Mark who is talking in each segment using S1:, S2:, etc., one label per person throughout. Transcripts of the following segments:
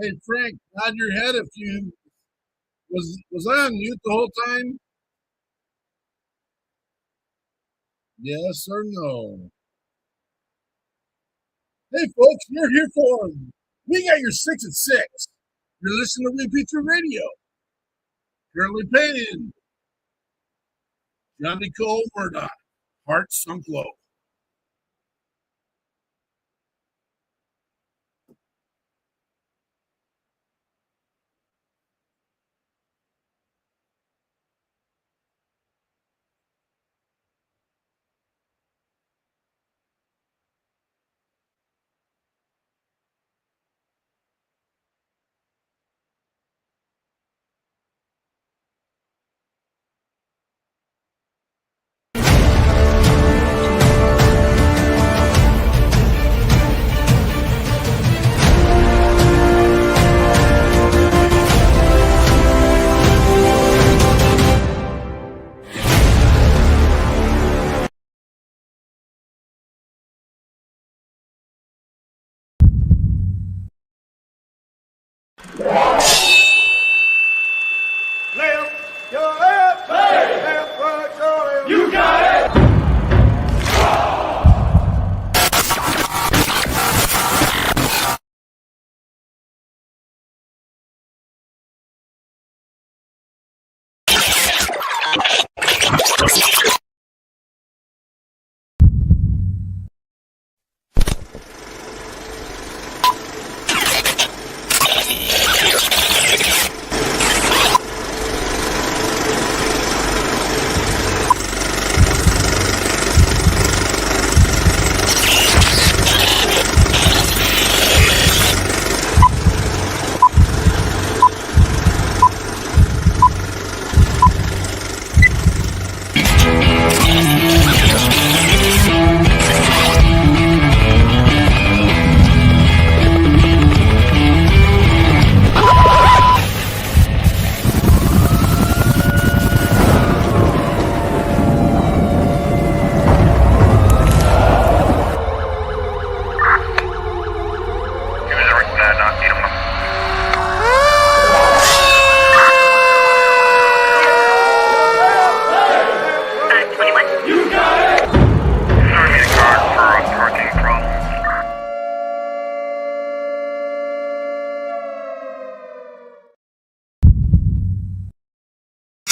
S1: Hey Frank, nod your head if you was I on mute the whole time? Yes or no? Hey folks, you're here for we got your 6 at 6. You're listening to Repeat Your Radio. Currently paying Johnny Cole Murdoch, Heart Sunk Low.
S2: You got it!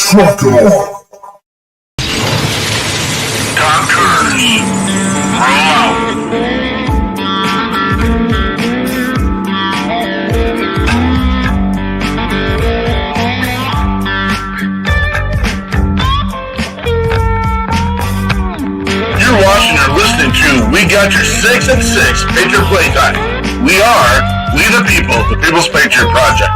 S3: Trucker. Doctors, roll out. You're watching or listening to We Got Your 6 at 6 Patriot Playtime. We the people, the People's Patriot Project.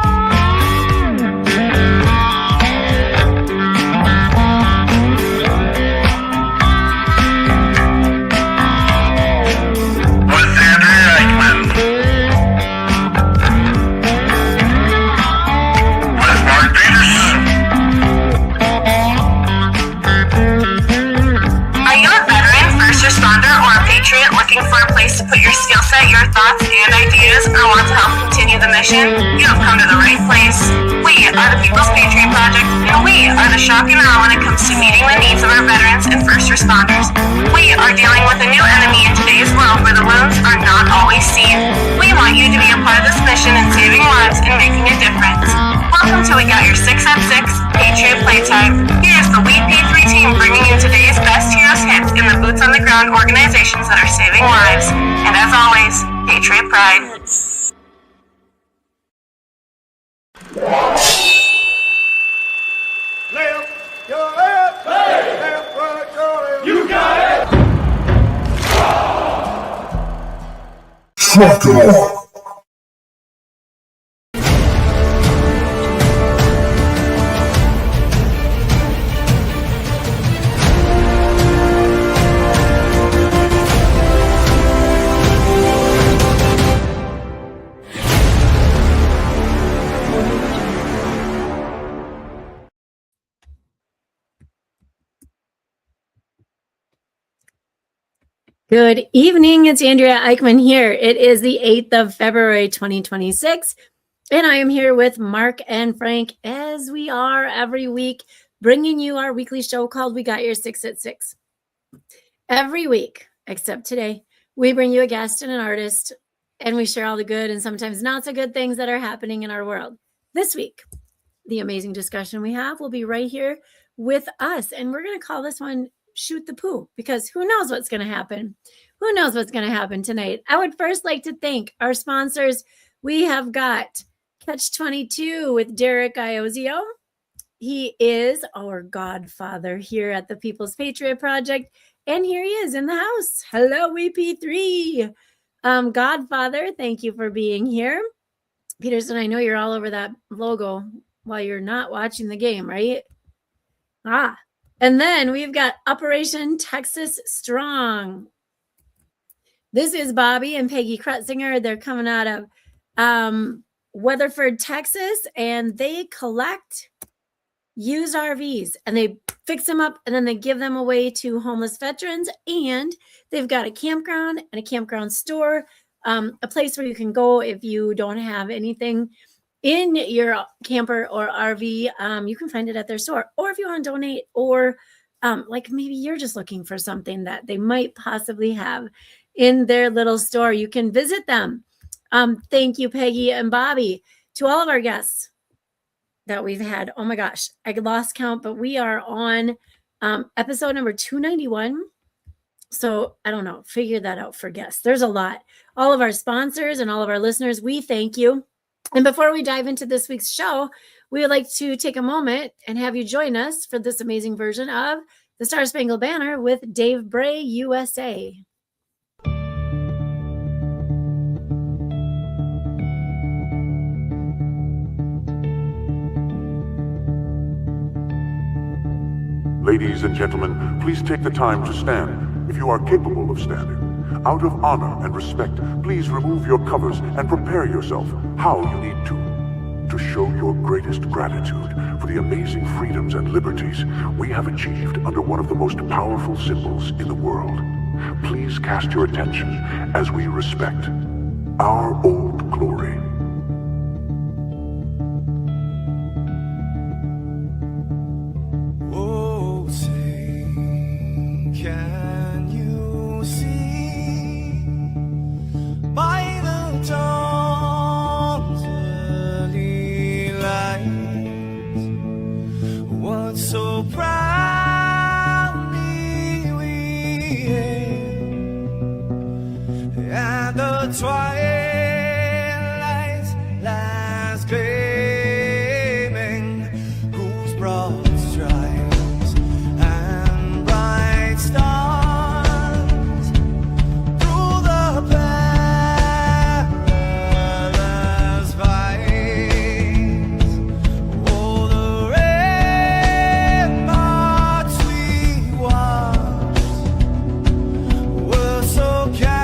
S4: To put your skill set, your thoughts, and ideas, or want to help continue the mission, you have come to the right place. We are the People's Patriot Project, and we are the shock and awe when it comes to meeting the needs of our veterans and first responders. We are dealing with a new enemy in today's world where the wounds are not always seen. We want you to be a part of this mission in saving lives and making a difference. Welcome to We Got Your 6 at 6 Patriot Playtime. Here's the We P3 team bringing you today's best heroes hits in the boots on the ground organizations that are saving lives. And as always, Patriot Pride.
S2: Left, your left, hey. Left, right, your left. You got it!
S3: Trucker.
S5: Good evening. It's Andrea Eichmann here. It is the 8th of February, 2026. And I am here with Mark and Frank, as we are every week, bringing you our weekly show called We Got Your 6 at 6. Every week, except today, we bring you a guest and an artist, and we share all the good and sometimes not so good things that are happening in our world. This week, the amazing discussion we have will be right here with us, and we're going to call this one Shoot the Poo, because who knows what's going to happen? Who knows what's going to happen tonight? I would first like to thank our sponsors. We have got Catch 22 with Derek Iozio. He is our godfather here at the People's Patriot Project, and here he is in the house. Hello, EP3. Godfather, thank you for being here. Peterson, I know you're all over that logo while you're not watching the game, right? And then we've got Operation Texas Strong. This is Bobby and Peggy Kretzinger. They're coming out of Weatherford, Texas, and they collect used RVs and they fix them up and then they give them away to homeless veterans. And they've got a campground and a campground store, a place where you can go if you don't have anything in your camper or RV. You can find it at their store, or if you want to donate, or like maybe you're just looking for something that they might possibly have in their little store, you can visit them. Thank you, Peggy and Bobby. To all of our guests that we've had, oh my gosh, I lost count, but we are on episode number 291. So I don't know, figure that out for guests. There's a lot. All of our sponsors and all of our listeners, we thank you. And before we dive into this week's show, we would like to take a moment and have you join us for this amazing version of the Star Spangled Banner with Dave Bray, USA.
S6: Ladies and gentlemen, please take the time to stand if you are capable of standing. Out of honor and respect, please remove your covers and prepare yourself how you need to show your greatest gratitude for the amazing freedoms and liberties we have achieved under one of the most powerful symbols in the world. Please cast your attention as we respect our old glory.
S2: So proudly we hailed at the twilight's last gleaming, whose broad stripes and bright stars through the perilous fight. Oh, the were so gallant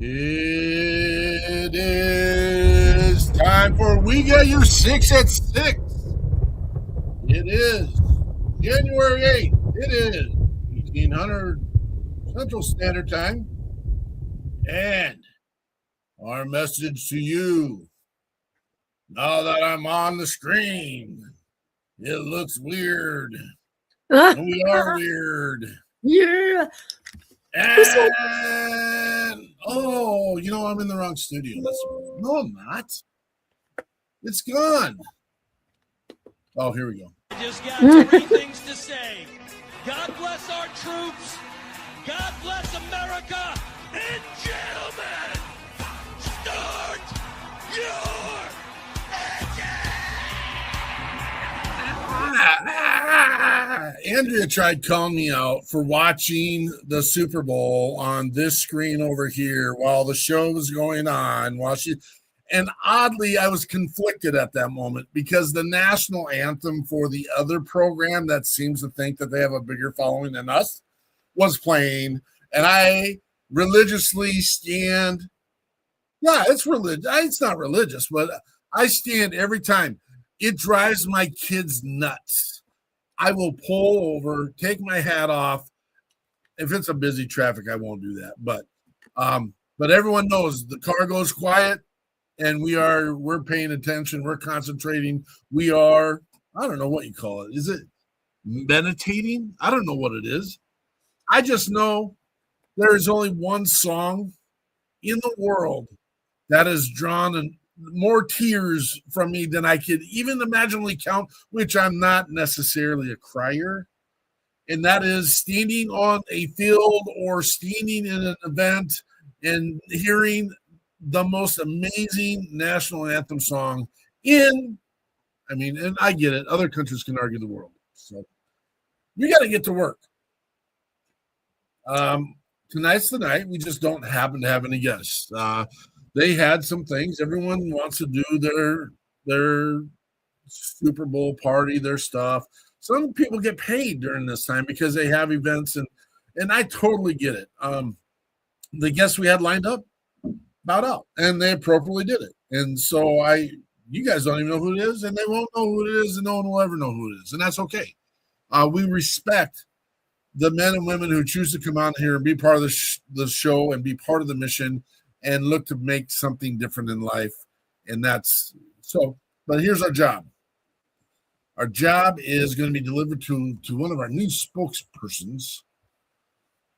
S1: It is time for We Got Your 6 at 6. It is January 8th. It is 1800 Central Standard Time. And our message to you, now that I'm on the screen, it looks weird. And we are weird.
S5: Yeah.
S1: And, oh, I'm in the wrong studio. No, I'm not. It's gone. Oh, here we go.
S7: I just got 3 things to say. God bless our troops. God bless America. And gentlemen, start your
S1: Andrea tried calling me out for watching the Super Bowl on this screen over here while the show was going on. And oddly, I was conflicted at that moment because the national anthem for the other program that seems to think that they have a bigger following than us was playing. And I religiously stand. Yeah, it's religious. It's not religious, but I stand every time. It drives my kids nuts. I will pull over, take my hat off. If it's a busy traffic, I won't do that. But everyone knows the car goes quiet, and we're paying attention. We're concentrating. We are, I don't know what you call it. Is it meditating? I don't know what it is. I just know there is only one song in the world that has drawn more tears from me than I could even imaginably count, which I'm not necessarily a crier. And that is standing on a field or standing in an event and hearing the most amazing national anthem song and I get it. Other countries can argue the world. So we got to get to work. Tonight's the night. We just don't happen to have any guests. They had some things. Everyone wants to do their Super Bowl party, their stuff. Some people get paid during this time because they have events, and I totally get it. The guests we had lined up bowed out, and they appropriately did it. And so you guys don't even know who it is, and they won't know who it is, and no one will ever know who it is, and that's okay. We respect the men and women who choose to come out here and be part of the show and be part of the mission and look to make something different in life. And that's so, but here's our job. Our job is going to be delivered to one of our new spokespersons,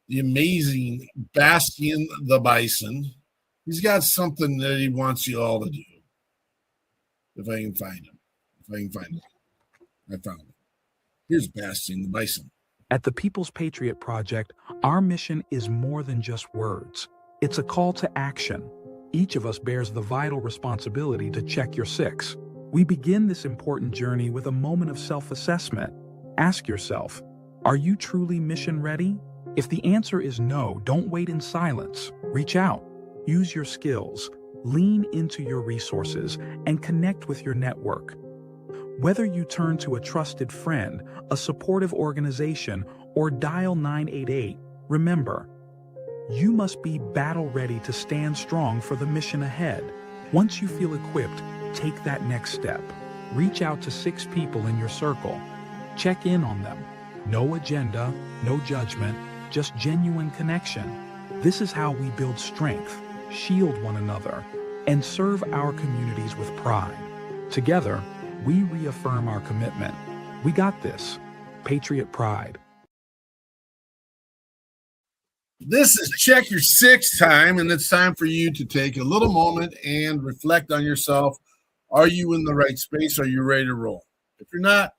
S1: the amazing Bastian the Bison. He's got something that he wants you all to do. If I can find him. I found him. Here's Bastian the Bison.
S8: At the People's Patriot Project, our mission is more than just words. It's a call to action. Each of us bears the vital responsibility to check your 6. We begin this important journey with a moment of self-assessment. Ask yourself, are you truly mission ready? If the answer is no, don't wait in silence. Reach out. Use your skills. Lean into your resources and connect with your network. Whether you turn to a trusted friend, a supportive organization, or dial 988, remember, you must be battle ready to stand strong for the mission ahead. Once you feel equipped, take that next step. Reach out to 6 people in your circle. Check in on them. No agenda, no judgment, just genuine connection. This is how we build strength, shield one another, and serve our communities with pride. Together, we reaffirm our commitment. We got this. Patriot Pride.
S1: This is Check Your 6 time, and it's time for you to take a little moment and reflect on yourself. Are you in the right space? Are you ready to roll? If you're not,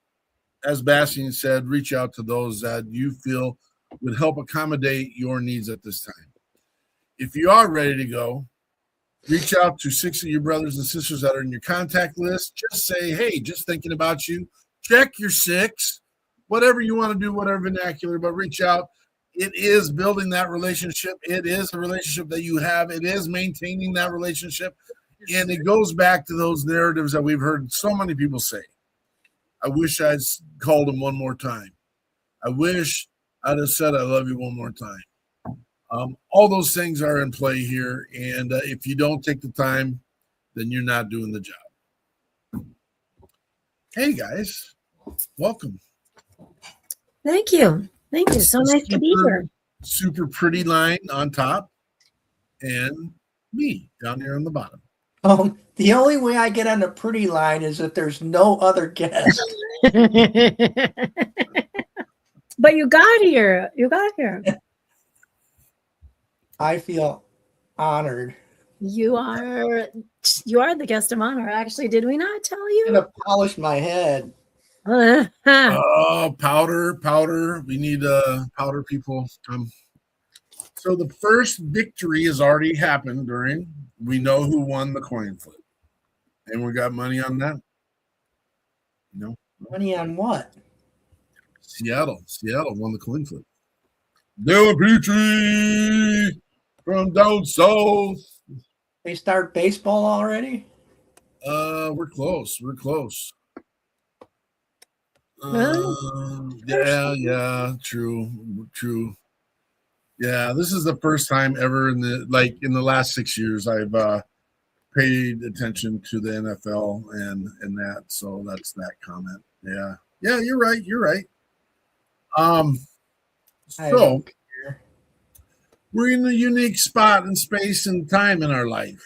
S1: as Bastian said, reach out to those that you feel would help accommodate your needs at this time. If you are ready to go, reach out to 6 of your brothers and sisters that are in your contact list. Just say, hey, just thinking about you. Check your 6. Whatever you want to do, whatever vernacular, but reach out. It is building that relationship. It is a relationship that you have. It is maintaining that relationship. And it goes back to those narratives that we've heard so many people say. I wish I'd called him one more time. I wish I'd have said I love you one more time. All those things are in play here. And if you don't take the time, then you're not doing the job. Hey, guys. Welcome.
S5: Thank you. Thank you. So nice to be here.
S1: Super pretty line on top and me down here on the bottom.
S9: The only way I get on the pretty line is if there's no other guest.
S5: But you got here. You got here.
S9: I feel honored.
S5: You are the guest of honor. Actually, did we not tell you?
S9: I'm gonna polish my head.
S1: Oh, powder. We need powder people. So the first victory has already happened we know who won the coin flip. And we got money on that? No.
S9: Money on what?
S1: Seattle won the coin flip. Dylan Petrie from down south.
S9: They start baseball already?
S1: We're close.
S5: Really?
S1: Yeah, true. Yeah, this is the first time ever in the last 6 years I've paid attention to the NFL and that. So that's that comment. Yeah, you're right. So we're in a unique spot in space and time in our life.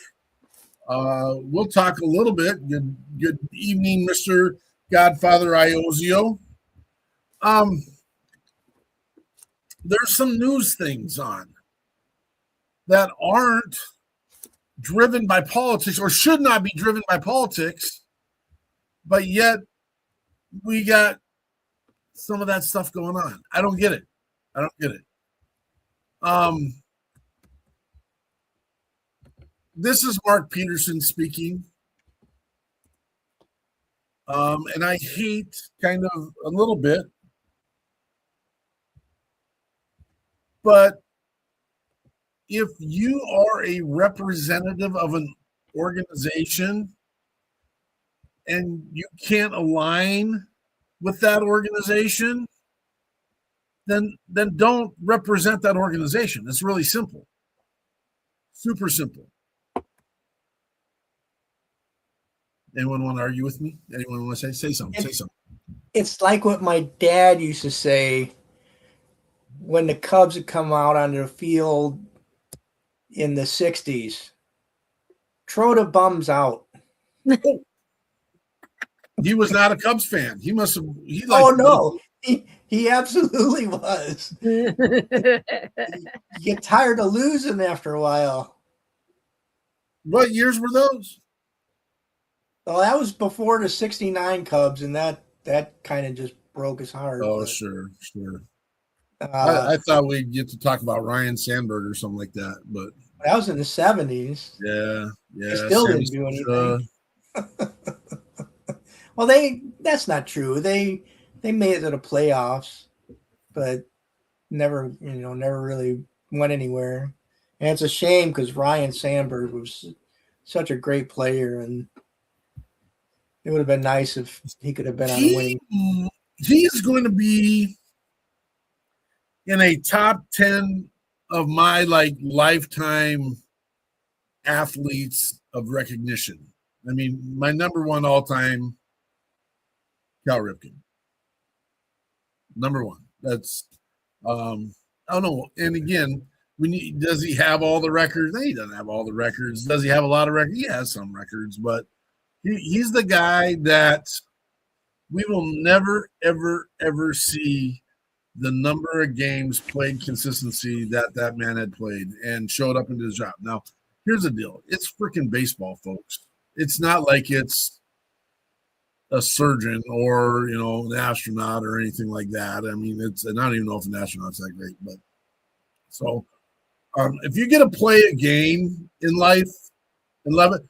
S1: We'll talk a little bit. Good evening, Mr. Godfather Iozio. There's some news things on that aren't driven by politics or should not be driven by politics, but yet we got some of that stuff going on. I don't get it. This is Mark Peterson speaking. And I hate kind of a little bit, but if you are a representative of an organization and you can't align with that organization, then don't represent that organization. It's really simple. Super simple. Anyone want to argue with me? Anyone want to say something? Say something.
S9: It's like what my dad used to say when the Cubs would come out on the field in the 60s. Throw the bums out.
S1: He was not a Cubs fan. He must have.
S9: No. He absolutely was. You get tired of losing after a while.
S1: What years were those?
S9: Well, that was before the 69 Cubs, and that kind of just broke his heart.
S1: Oh, sure. I thought we'd get to talk about Ryan Sandberg or something like that, but
S9: that was in the 70s.
S1: Yeah.
S9: They still didn't do anything. Well, that's not true. They made it to the playoffs, but never really went anywhere. And it's a shame because Ryan Sandberg was such a great player, and it would have been nice if he could have been on the wing.
S1: He is going to be in a top 10 of my lifetime athletes of recognition. I mean, my number one all-time, Cal Ripken. Number one. That's I don't know. And again, does he have all the records? No, he doesn't have all the records. Does he have a lot of records? He has some records, but he's the guy that we will never, ever, ever see the number of games played consistency that man had played and showed up into his job. Now, here's the deal. It's freaking baseball, folks. It's not like it's a surgeon or, an astronaut or anything like that. I mean, I don't even know if an astronaut's that great, but so if you get to play a game in life and love it,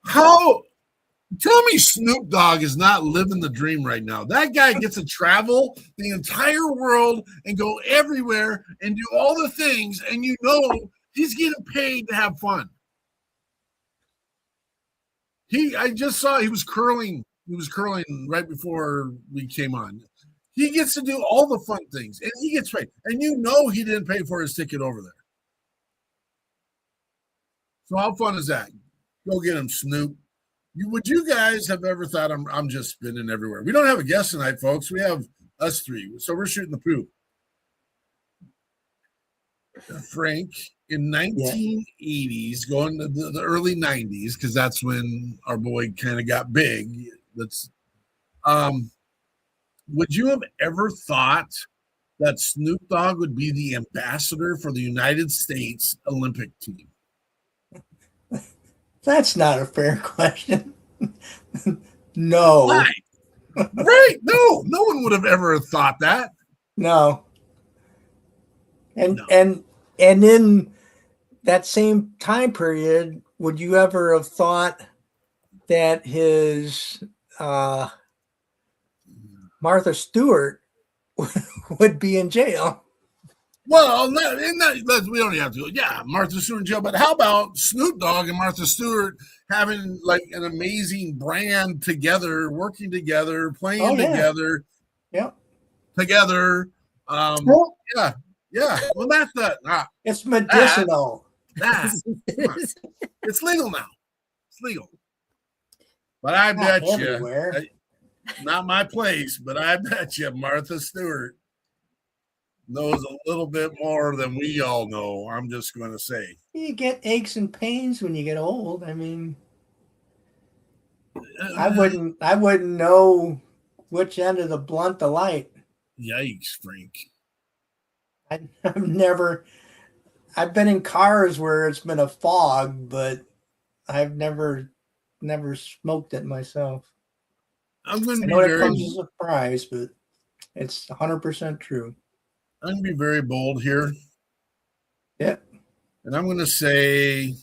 S1: tell me Snoop Dogg is not living the dream right now. That guy gets to travel the entire world and go everywhere and do all the things, and he's getting paid to have fun. I just saw he was curling. He was curling right before we came on. He gets to do all the fun things, and he gets paid. And you know he didn't pay for his ticket over there. So how fun is that? Go get him, Snoop. Would you guys have ever thought I'm just spinning everywhere? We don't have a guest tonight, folks. We have us three, so we're shooting the poop. Frank, in 1980s, going to the early 90s, because that's when our boy kind of got big. Would you have ever thought that Snoop Dogg would be the ambassador for the United States Olympic team?
S9: That's not a fair question. No.
S1: Right. Right. No one would have ever thought that.
S9: No. And in that same time period, would you ever have thought that his Martha Stewart would be in jail?
S1: Well, we don't have to. Yeah, Martha Stewart in jail. But how about Snoop Dogg and Martha Stewart having like an amazing brand together, working together, playing together, together. Yeah. Well, that's that.
S9: It's medicinal.
S1: It's legal now. It's legal. But I bet you, not my place, but I bet you Martha Stewart knows a little bit more than we all know. I'm just going to say.
S9: You get aches and pains when you get old. I mean, I wouldn't know which end of the blunt to light.
S1: Yikes, Frank.
S9: I've been in cars where it's been a fog, but I've never smoked it myself.
S1: I'm going to
S9: I know it comes as a surprise, but it's 100% true.
S1: I'm going to be very bold here.
S9: Yeah.
S1: And I'm going to say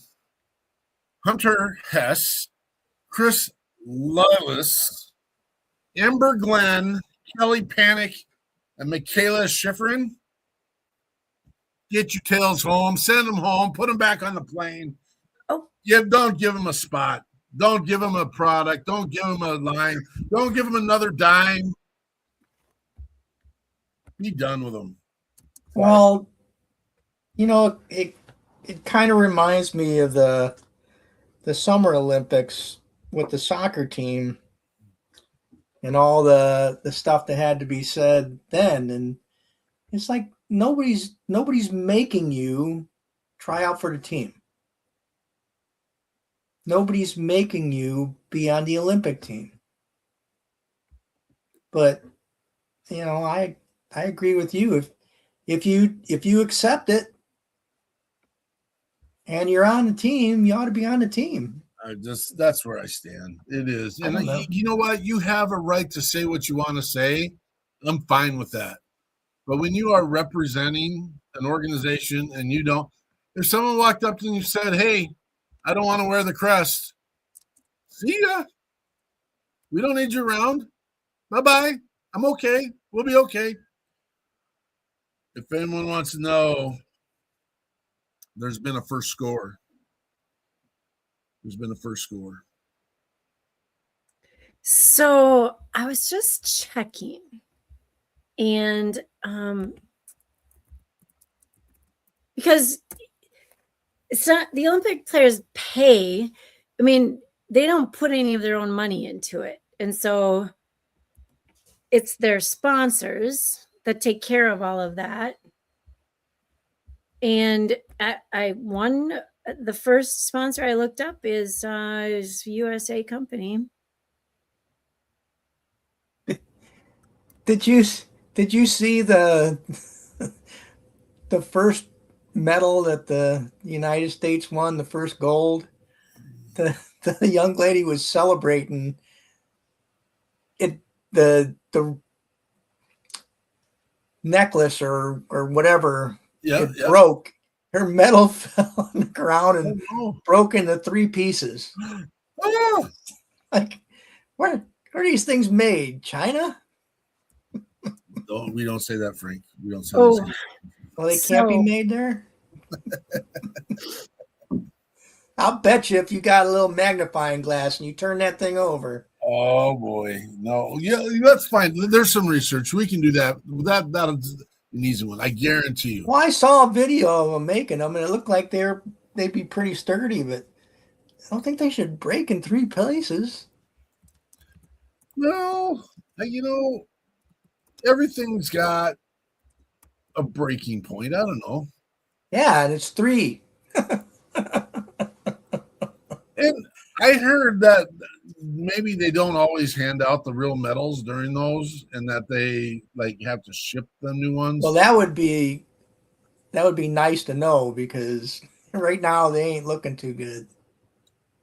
S1: Hunter Hess, Chris Lillis, Amber Glenn, Kelly Panic, and Michaela Schifrin. Get your tails home, send them home, put them back on the plane.
S5: Oh.
S1: Yeah, don't give them a spot. Don't give them a product. Don't give them a line. Don't give them another dime. Be done with them.
S9: Well, it kind of reminds me of the Summer Olympics with the soccer team and all the stuff that had to be said then. And it's like nobody's making you try out for the team. Nobody's making you be on the Olympic team. But I agree with you. If you accept it and you're on the team, you ought to be on the team.
S1: That's where I stand. It is. And you know what? You have a right to say what you want to say. I'm fine with that. But when you are representing an organization and you don't, if someone walked up to you and said, "Hey, I don't want to wear the crest," see ya. We don't need you around. Bye-bye. I'm okay. We'll be okay. If anyone wants to know, there's been a first score. There's been a first score.
S5: So I was just checking, and because it's not the Olympic players pay. I mean, they don't put any of their own money into it, and so it's their sponsors that take care of all of that. And the first sponsor I looked up is USA Company.
S9: Did you see the first medal that the United States won, the first gold? The young lady was celebrating it. The necklace or whatever broke. Her medal fell on the ground and broke into 3 pieces.
S1: Oh.
S9: Like, where are these things made? China?
S1: No, we don't say that, Frank. We don't say that.
S9: Well, they can't be made there? I'll bet you if you got a little magnifying glass and you turn that thing over.
S1: Oh boy, no, yeah, that's fine. There's some research we can do that. That's an easy one, I guarantee you.
S9: Well, I saw a video of them making them, and it looked like they'd be pretty sturdy, but I don't think they should break in 3 places.
S1: No, everything's got a breaking point. I don't know.
S9: Yeah, and it's 3.
S1: And I heard that maybe they don't always hand out the real medals during those, and that they have to ship the new ones.
S9: Well, that would be nice to know, because right now they ain't looking too good.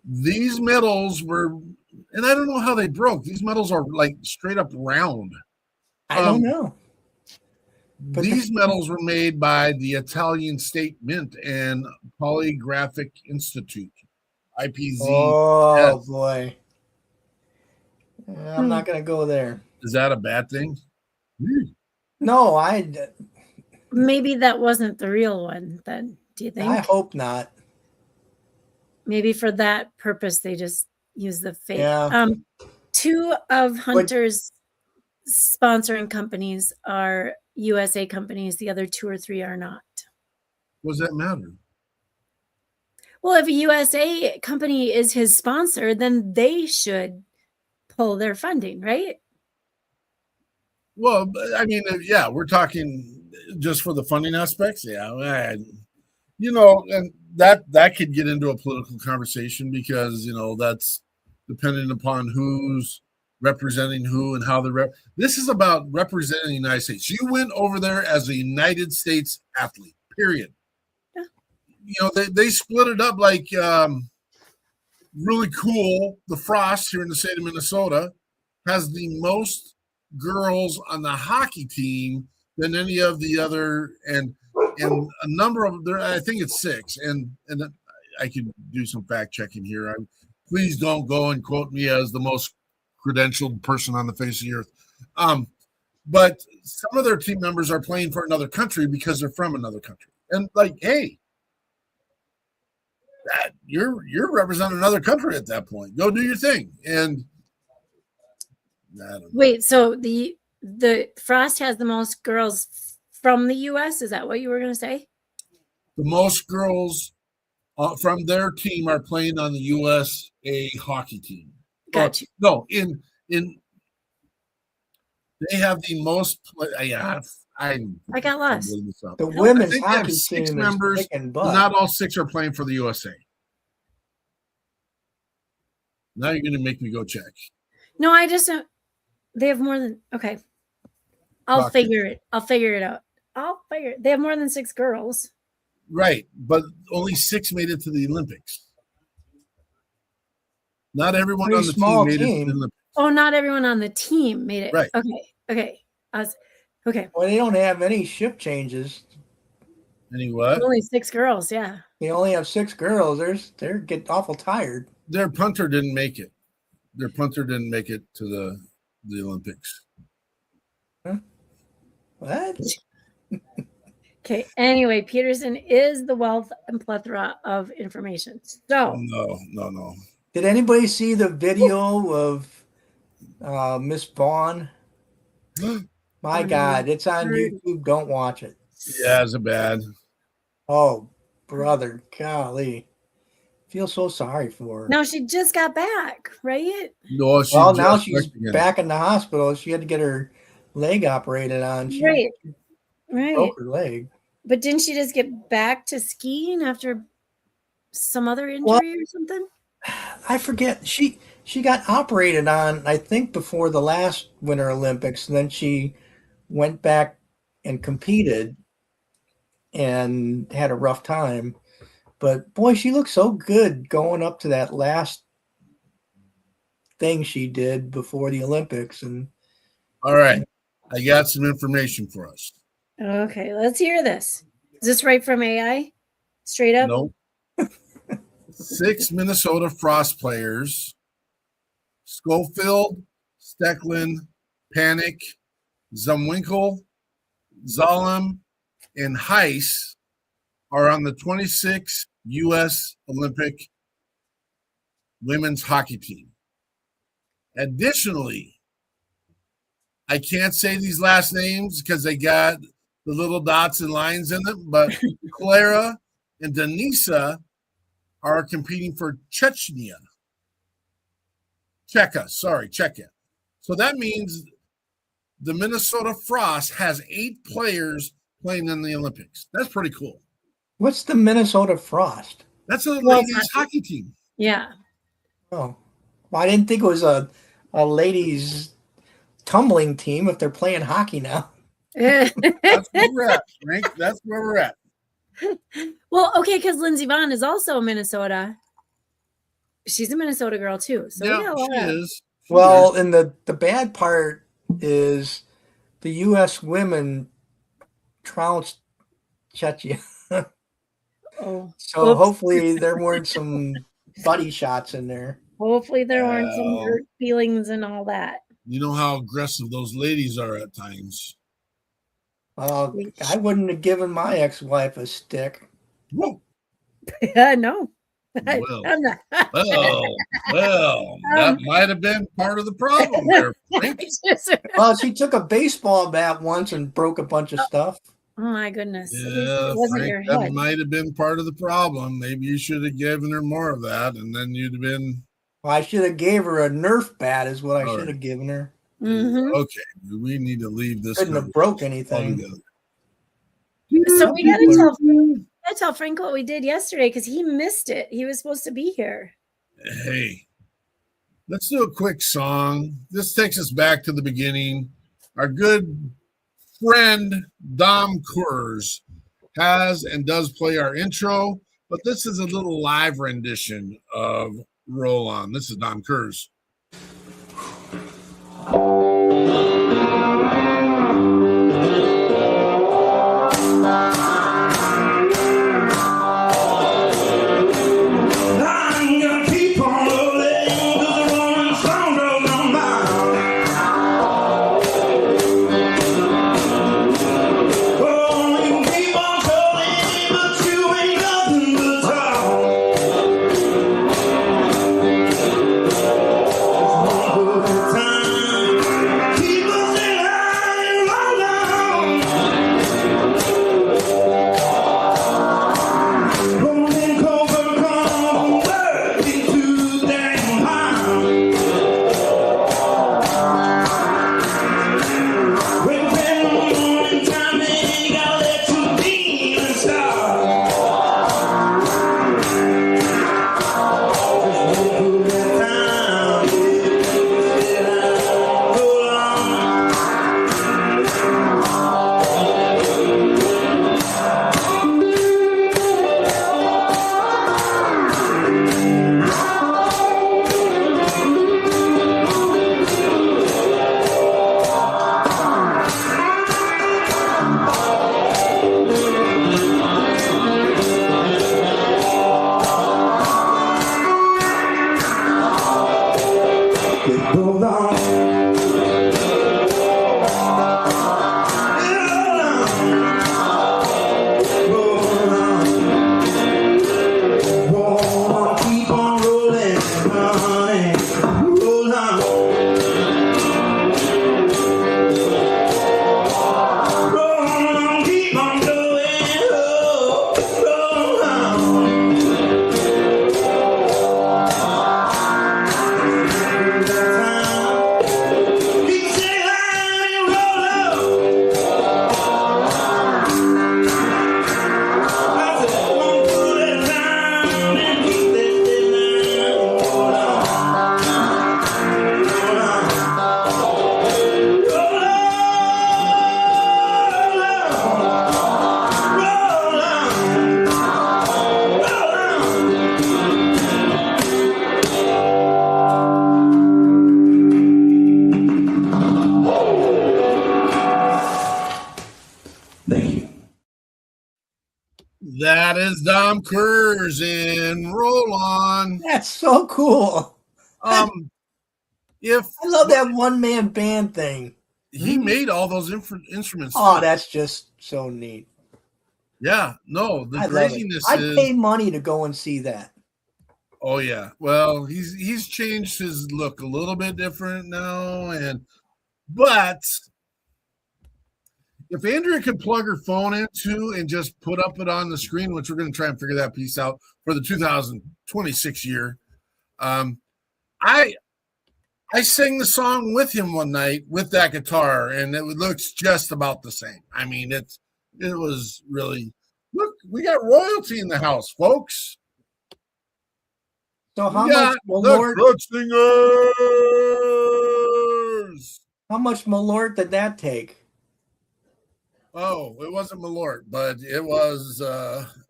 S1: These medals were, and I don't know how they broke. These medals are straight up round.
S9: I don't know. But
S1: These medals were made by the Italian State Mint and Polygraphic Institute, IPZ.
S9: Oh boy, I'm not gonna go there.
S1: Is that a bad thing?
S9: No,
S5: Maybe that wasn't the real one then. Do you think?
S9: I hope not.
S5: Maybe for that purpose they just use the fake.
S9: Yeah.
S5: 2 of Hunter's sponsoring companies are USA companies. The other 2 or 3 are not.
S1: What does that matter?
S5: Well, if a USA company is his sponsor, then they should pull their funding, right?
S1: Well, I mean, yeah, we're talking just for the funding aspects. Yeah, and that could get into a political conversation, because that's depending upon who's representing who and how they're this is about representing the United States. You went over there as a United States athlete, period. Yeah. They split it up really cool. The Frost here in the state of Minnesota has the most girls on the hockey team than any of the other, and a number of there, I think it's 6, and I can do some fact checking here. Please don't go and quote me as the most credentialed person on the face of the earth. But some of their team members are playing for another country because they're from another country. And hey, you're representing another country at that point. Go do your thing. And
S5: wait, so the Frost has the most girls from the US? Is that what you were going to say?
S1: The most girls from their team are playing on the USA hockey team.
S5: Gotcha.
S1: No, in they have the most. Yeah, I
S5: got lost.
S9: The women's hockey team
S1: 6 members.
S9: is kicking butt.
S1: Not all 6 are playing for the USA. Now you're going to make me go check.
S5: No, I just don't. They have more than okay. I'll figure it out. They have more than 6 girls.
S1: Right, but only 6 made it to the Olympics. Not everyone on the team made it to the Olympics.
S5: Oh, not everyone on the team made it.
S1: Right.
S5: Okay. Okay.
S9: Well, they don't have any shift changes.
S1: Any what?
S5: Only 6 girls, yeah.
S9: They only have 6 girls. They're getting awful tired.
S1: Their punter didn't make it. Their punter didn't make it to the Olympics.
S9: Huh? What?
S5: Okay. Anyway, Peterson is the wealth and plethora of information. So
S1: no.
S9: Did anybody see the video of Miss Vaughn? My God, it's on YouTube. Don't watch it.
S1: Yeah, it's bad.
S9: Oh, brother, golly. Feel so sorry for her.
S5: No, she just got back, right?
S1: No,
S9: now she's back in the hospital. She had to get her leg operated on. She
S5: right.
S9: broke her leg.
S5: But didn't she just get back to skiing after some other injury or something?
S9: I forget. She got operated on, I think, before the last Winter Olympics, and then she went back and competed and had a rough time. But boy, she looked so good going up to that last thing she did before the Olympics. And
S1: all right, I got some information for us.
S5: Okay, let's hear this. Is this right from AI? Straight up?
S1: Nope. 6 Minnesota Frost players: Schofield, Stecklin, Panic, Zumwinkle, Zalem, and Heiss are on the 26 U.S. Olympic women's hockey team. Additionally, I can't say these last names because they got the little dots and lines in them, but Clara and Denisa are competing for Czechia. Czechia. So that means the Minnesota Frost has 8 players playing in the Olympics. That's pretty cool.
S9: What's the Minnesota Frost?
S1: That's a ladies hockey team.
S5: Yeah.
S9: Oh, well, I didn't think it was a ladies tumbling team if they're playing hockey now.
S1: That's where we're at, Frank. That's where we're at.
S5: Well, okay, because Lindsey Vonn is also Minnesota. She's a Minnesota girl too. So
S1: yeah, she is.
S9: Well, and the bad part is the U.S. women trounced Czechia.
S5: Oh,
S9: so hopefully there weren't some buddy shots in there.
S5: Hopefully there weren't some hurt feelings and all that.
S1: You know how aggressive those ladies are at times.
S9: I wouldn't have given my ex-wife a stick.
S1: Whoa.
S5: No.
S1: Well, that might have been part of the problem there, Frank.
S9: Well, she took a baseball bat once and broke a bunch of stuff.
S5: Oh my goodness.
S1: Yeah,
S5: it wasn't
S1: Frank,
S5: your
S1: that
S5: head.
S1: might have been part of the problem. Maybe you should have given her more of that, and then you'd have been.
S9: Well, I should have gave her a Nerf bat is what I should have given her.
S5: Mm-hmm.
S1: Okay, we need to leave this.
S9: Couldn't have broke anything.
S5: So we gotta tell Frank what we did yesterday because he missed it. He was supposed to be here.
S1: Hey, let's do a quick song. This takes us back to the beginning. Our good friend Dom Coors has and does play our intro, but this is a little live rendition of Roll On. This is Dom Coors. That is Dom Coors in Roll On.
S9: That's so cool.
S1: If
S9: I love that one-man band thing.
S1: He made all those instruments.
S9: Oh,
S1: too.
S9: that's just so neat.
S1: Yeah, no, the
S9: I love it.
S1: craziness
S9: I'd
S1: is
S9: pay money to go and see that.
S1: Oh yeah. Well, he's changed his look a little bit different now, but if Andrea could plug her phone into and just put it on the screen, which we're going to try and figure that piece out for the 2026 year. I sang the song with him one night with that guitar, and it looks just about the same. I mean, it was really, look, we got royalty in the house, folks.
S9: So how much Malort?
S1: Singers.
S9: How much Malort did that take?
S1: Oh, it wasn't Malort, but it was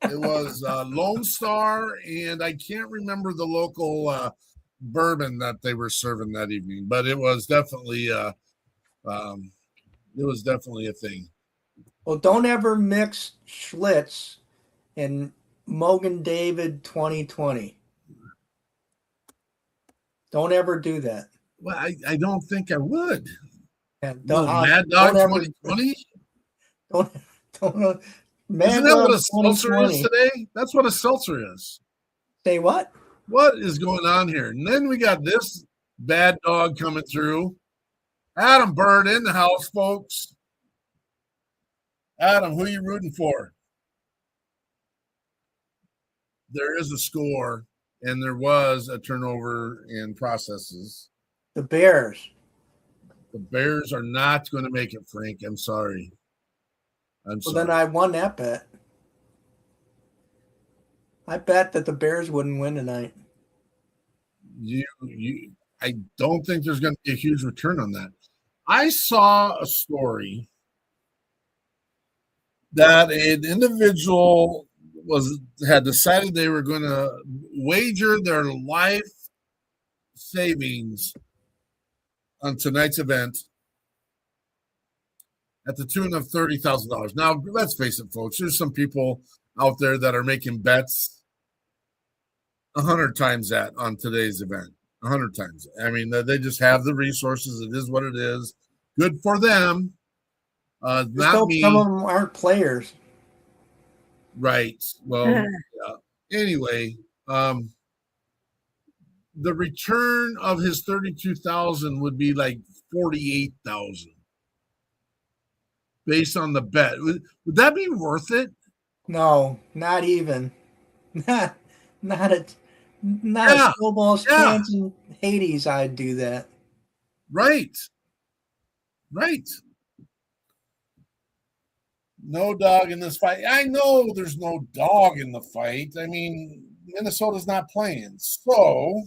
S1: Lone Star, and I can't remember the local bourbon that they were serving that evening, but it was definitely a thing.
S9: Well, don't ever mix Schlitz and Mogan David 2020. Don't ever do that.
S1: Well, I don't think I would.
S9: And
S1: Mad Dog 2020.
S9: Don't.
S1: Isn't that what a seltzer is today? That's what a seltzer is.
S9: Say what?
S1: What is going on here? And then we got this bad dog coming through. Adam Bird in the house, folks. Adam, who are you rooting for? There is a score, and there was a turnover in processes.
S9: The Bears.
S1: The Bears are not going to make it, Frank. I'm sorry.
S9: Well, then I won that bet. I bet that the Bears wouldn't win tonight.
S1: I don't think there's going to be a huge return on that. I saw a story that an individual had decided they were going to wager their life savings on tonight's event at the tune of $30,000. Now, let's face it, folks. There's some people out there that are making bets 100 times that on today's event. 100 times. I mean, they just have the resources. It is what it is. Good for them. Not me.
S9: Some of them aren't players.
S1: Right. Well, yeah. Anyway, the return of his 32,000 would be like 48,000 based on the bet. Would that be worth it?
S9: No, not even. Not a snowball's chance in Hades. I'd do that.
S1: Right. No dog in this fight. I know there's no dog in the fight. I mean, Minnesota's not playing. So,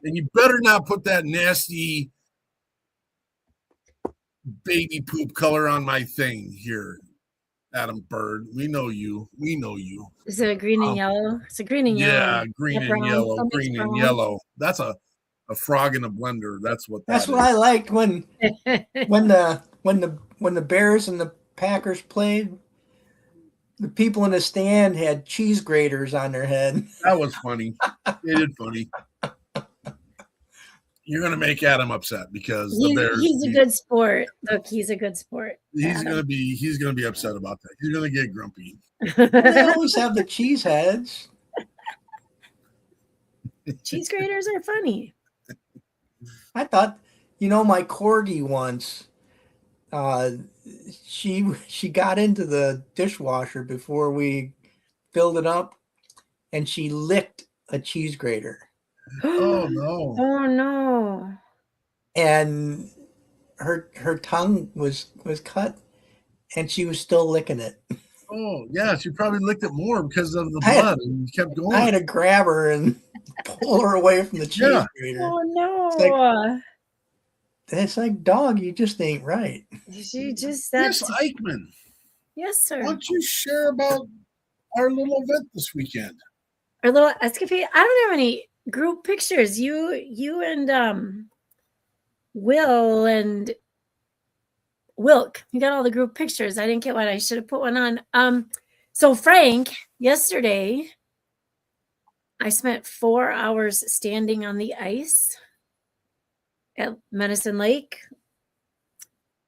S1: and you better not put that nasty baby poop color on my thing here, Adam Bird. We know you.
S5: Is it a green and yellow? It's a green and yellow.
S1: Yeah, green and yellow. Green and yellow. That's a frog in a blender. That's what
S9: I liked when the Bears and the Packers played. The people in the stand had cheese graters on their head.
S1: That was funny. They did funny. You're going to make Adam upset because the Bears.
S5: He's a good sport. Look, he's a good sport.
S1: He's going to be upset about that. He's going to get grumpy.
S9: They always have the cheese heads.
S5: Cheese graters are funny.
S9: I thought, my corgi once. She got into the dishwasher before we filled it up, and she licked a cheese grater.
S1: Oh no!
S5: Oh no!
S9: And her tongue was cut, and she was still licking it.
S1: Oh yeah, she probably licked it more because of the blood, and kept going.
S9: I had to grab her and pull her away from the cheese grater.
S5: Oh no!
S9: It's like, dog, you just ain't right.
S5: She just
S1: Miss Eichmann.
S5: Yes, sir.
S1: Why don't you share about our little event this weekend?
S5: Our little escapade. I don't have any group pictures. You and Will and Wilk. You got all the group pictures. I didn't get one. I should have put one on. So Frank, yesterday, I spent 4 hours standing on the ice at Medicine Lake,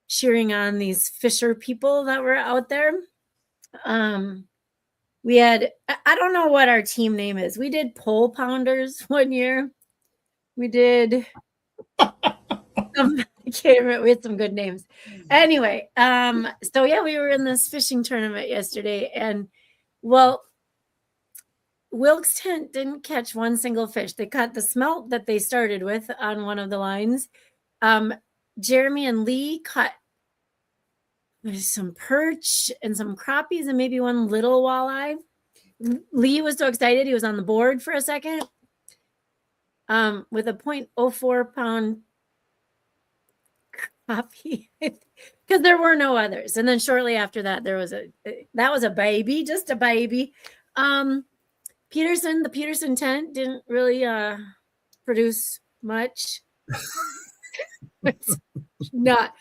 S5: cheering on these fisher people that were out there. We had, I don't know what our team name is. We did pole pounders one year. We did I can't remember. We had some good names. Anyway, so yeah, we were in this fishing tournament yesterday, and well, Wilkes tent didn't catch one single fish. They caught the smelt that they started with on one of the lines. Jeremy and Lee caught some perch and some crappies and maybe one little walleye. Lee was so excited he was on the board for a second with a 0.04 pound crappie because there were no others. And then shortly after that, that was a baby, just a baby. The Peterson tent didn't really produce much. It's not.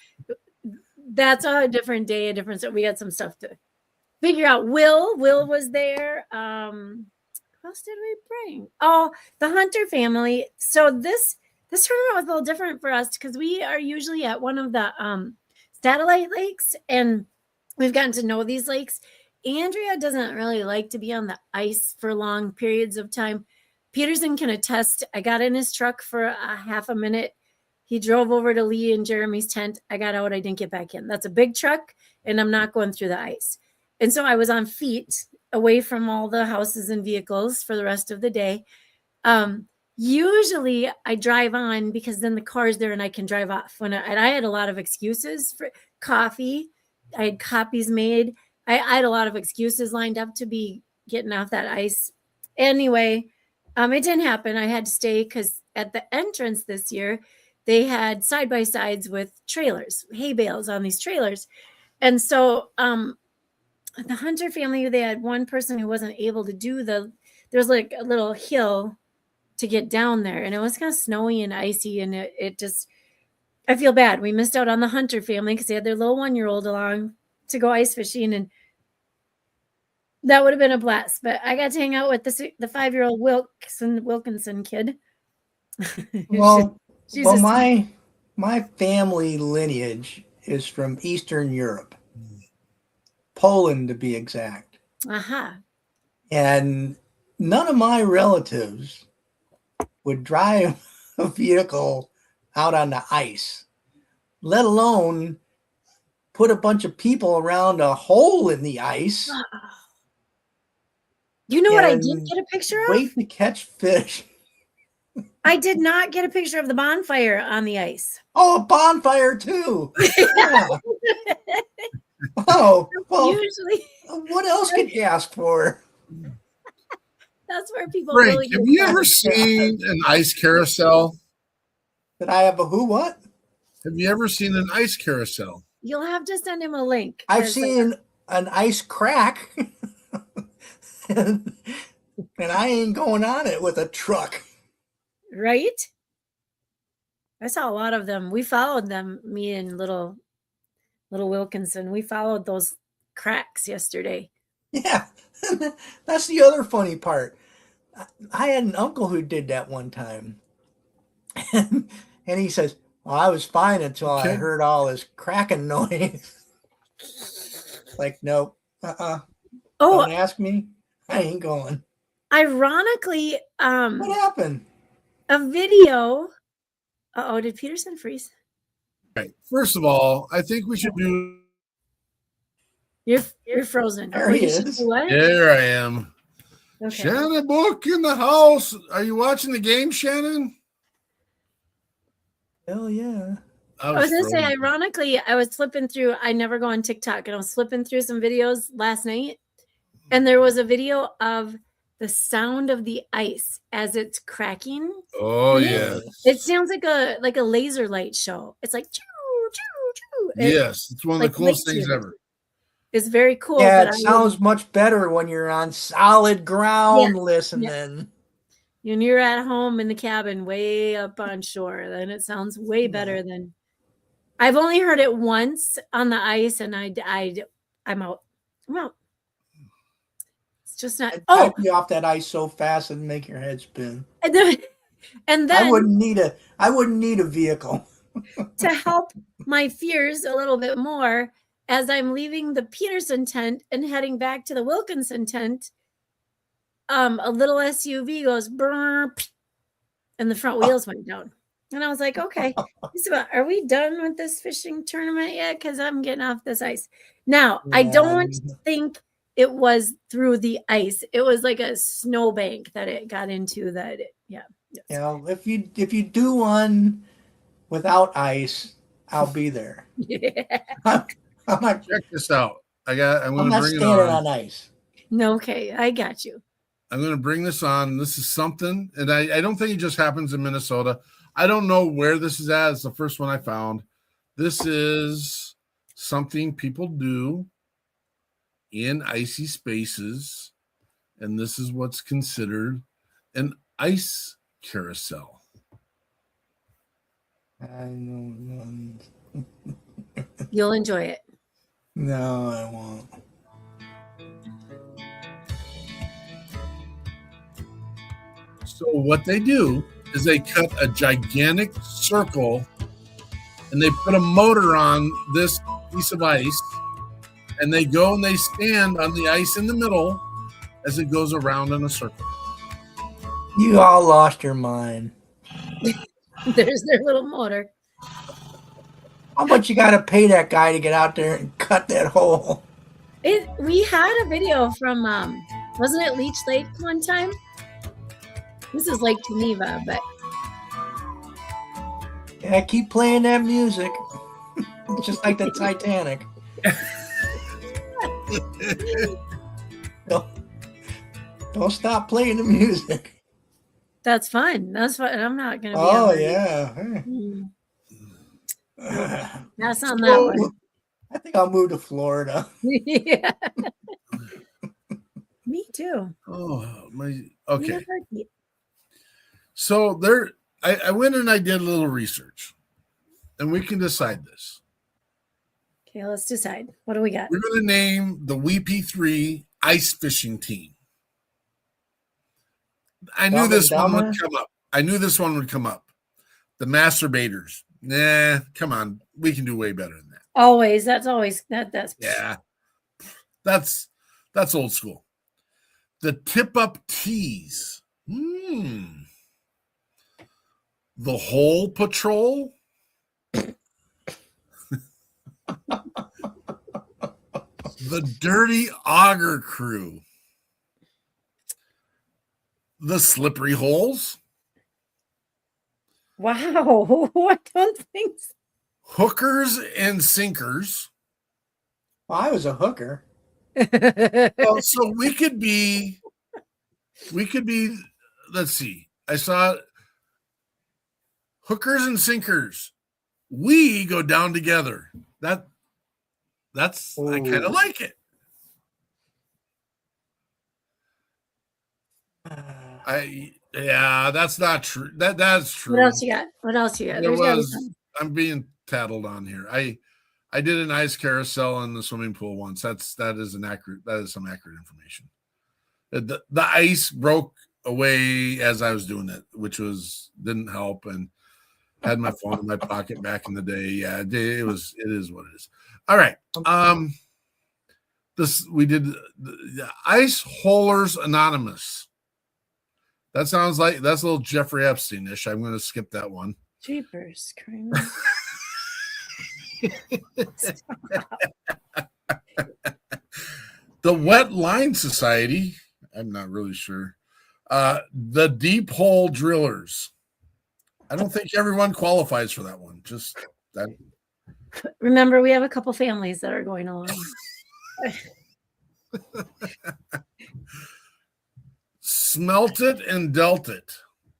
S5: That's a different day, a different. We got some stuff to figure out. Will was there. Who else did we bring? Oh, the Hunter family. So this tournament was a little different for us because we are usually at one of the satellite lakes, and we've gotten to know these lakes. Andrea doesn't really like to be on the ice for long periods of time. Peterson can attest. I got in his truck for a half a minute. He drove over to Lee and Jeremy's tent. I got out. I didn't get back in. That's a big truck, and I'm not going through the ice. And so I was on feet away from all the houses and vehicles for the rest of the day. Usually I drive on because then the car's there and I can drive off. And I had a lot of excuses for coffee. I had copies made. I had a lot of excuses lined up to be getting off that ice. Anyway, it didn't happen. I had to stay because at the entrance this year, they had side-by-sides with trailers, hay bales on these trailers. And so the Hunter family, they had one person who wasn't able to do there's like a little hill to get down there. And it was kind of snowy and icy. And it just, I feel bad. We missed out on the Hunter family because they had their little 1-year-old along to go ice fishing. And that would have been a blast. But I got to hang out with the 5-year-old Wilkinson kid.
S9: Well, my family lineage is from Eastern Europe, Poland to be exact.
S5: Uh-huh.
S9: And none of my relatives would drive a vehicle out on the ice, let alone put a bunch of people around a hole in the ice.
S5: You know what I did get a picture of?
S9: Wait to catch fish.
S5: I did not get a picture of the bonfire on the ice.
S9: Oh, a bonfire too. Yeah. Oh, well, usually, what else could you ask for?
S5: That's where people
S1: Frank,
S5: really
S1: have you ever seen an ice carousel?
S9: Did I have a who what?
S1: Have you ever seen an ice carousel?
S5: You'll have to send him a link.
S9: I've seen an ice crack. and I ain't going on it with a truck.
S5: Right? I saw a lot of them. We followed them, me and little Wilkinson. We followed those cracks yesterday.
S9: Yeah, that's the other funny part. I had an uncle who did that one time. And he says, well, I was fine until I heard all this cracking noise. Like, nope. Oh, don't ask me. I ain't going.
S5: Ironically,
S9: what happened?
S5: A video. Did Peterson freeze?
S1: Right. First of all, I think we should do.
S5: You're frozen.
S9: There he is.
S5: What?
S1: There I am.
S5: Okay.
S1: Shannon Book in the house. Are you watching the game, Shannon?
S9: Hell yeah.
S5: I was going to say, ironically, I was flipping through. I never go on TikTok, and I was flipping through some videos last night, and there was a video of the sound of the ice as it's cracking.
S1: Oh yeah.
S5: It sounds like a laser light show. It's like choo, choo, choo.
S1: Yes, it's one of the coolest things ever.
S5: It's very cool.
S9: Yeah, it sounds much better when you're on solid ground listening.
S5: Yeah. When you're at home in the cabin way up on shore, then it sounds way better than. I've only heard it once on the ice, and I'm out. I'm out. Just not.
S9: I'd be off that ice so fast and make your head spin.
S5: And then
S9: I wouldn't need a vehicle
S5: to help my fears a little bit more. as I'm leaving the Peterson tent and heading back to the Wilkinson tent, a little SUV goes burp, and the front wheels went down. And I was like, okay, so are we done with this fishing tournament yet? Because I'm getting off this ice. Now, I don't think it was through the ice. It was like a snowbank that it got into. Yes.
S9: You know, if you do one without ice, I'll be there.
S5: Yeah.
S9: I'm not.
S1: Check this out. I'm
S9: I'm
S1: going to
S9: not
S1: bring it
S9: standing
S1: on.
S9: on ice.
S5: No, okay, I got you.
S1: I'm going to bring this on. This is something, and I don't think it just happens in Minnesota. I don't know where this is at. It's the first one I found. This is something people do in icy spaces, and this is what's considered an ice carousel.
S9: I know.
S5: You'll enjoy it.
S9: No, I won't.
S1: So what they do is they cut a gigantic circle and they put a motor on this piece of ice, and they go and they stand on the ice in the middle as it goes around in a circle.
S9: You all lost your mind.
S5: There's their little motor.
S9: How much you got to pay that guy to get out there and cut that hole?
S5: We had a video from, wasn't it Leech Lake one time? This is Lake Geneva, but
S9: Yeah, keep playing that music. Just like the Titanic. Don't stop playing the music.
S5: that's fun. That's fun. I'm not gonna be.
S9: Oh,
S5: able to-
S9: yeah.
S5: That's on that one.
S9: I think I'll move to Florida.
S5: Yeah. Me too.
S1: Oh my! Okay,
S5: Never-
S1: so there, I went and I did a little research, and we can decide this.
S5: Okay, let's decide. What do we got?
S1: We're going to name the WP3 ice fishing team. I knew
S9: Dumb
S1: this
S9: and
S1: one
S9: Dumber?
S1: would come up. I knew this one would come up. The masturbators. Nah, come on. We can do way better than that.
S5: Always. That's always that's
S1: Yeah. That's old school. The tip up tees. The Hole Patrol. The Dirty Auger Crew. The Slippery Holes.
S5: wow. I don't think so.
S1: Hookers and Sinkers.
S9: Well, I was a hooker.
S1: Well, so we could be, let's see. I saw Hookers and Sinkers. We go down together. That's I kind of like it. Yeah, that's not true. That's true.
S5: What else you got? What else you got?
S1: There
S5: There's gotta be
S1: was.
S5: something.
S1: I'm being tattled on here. I did an ice carousel in the swimming pool once. That is some accurate information. The ice broke away as I was doing it, which didn't help, and had my phone in my pocket back in the day. Yeah, it is what it is. All right. We did the Ice Holers Anonymous. That sounds like that's a little Jeffrey Epstein-ish. I'm going to skip that one.
S5: Jeepers, cream.
S1: The Wet Line Society. I'm not really sure. The Deep Hole Drillers. I don't think everyone qualifies for that one. Just that.
S5: Remember, we have a couple families that are going along.
S1: Smelt It and Dealt It.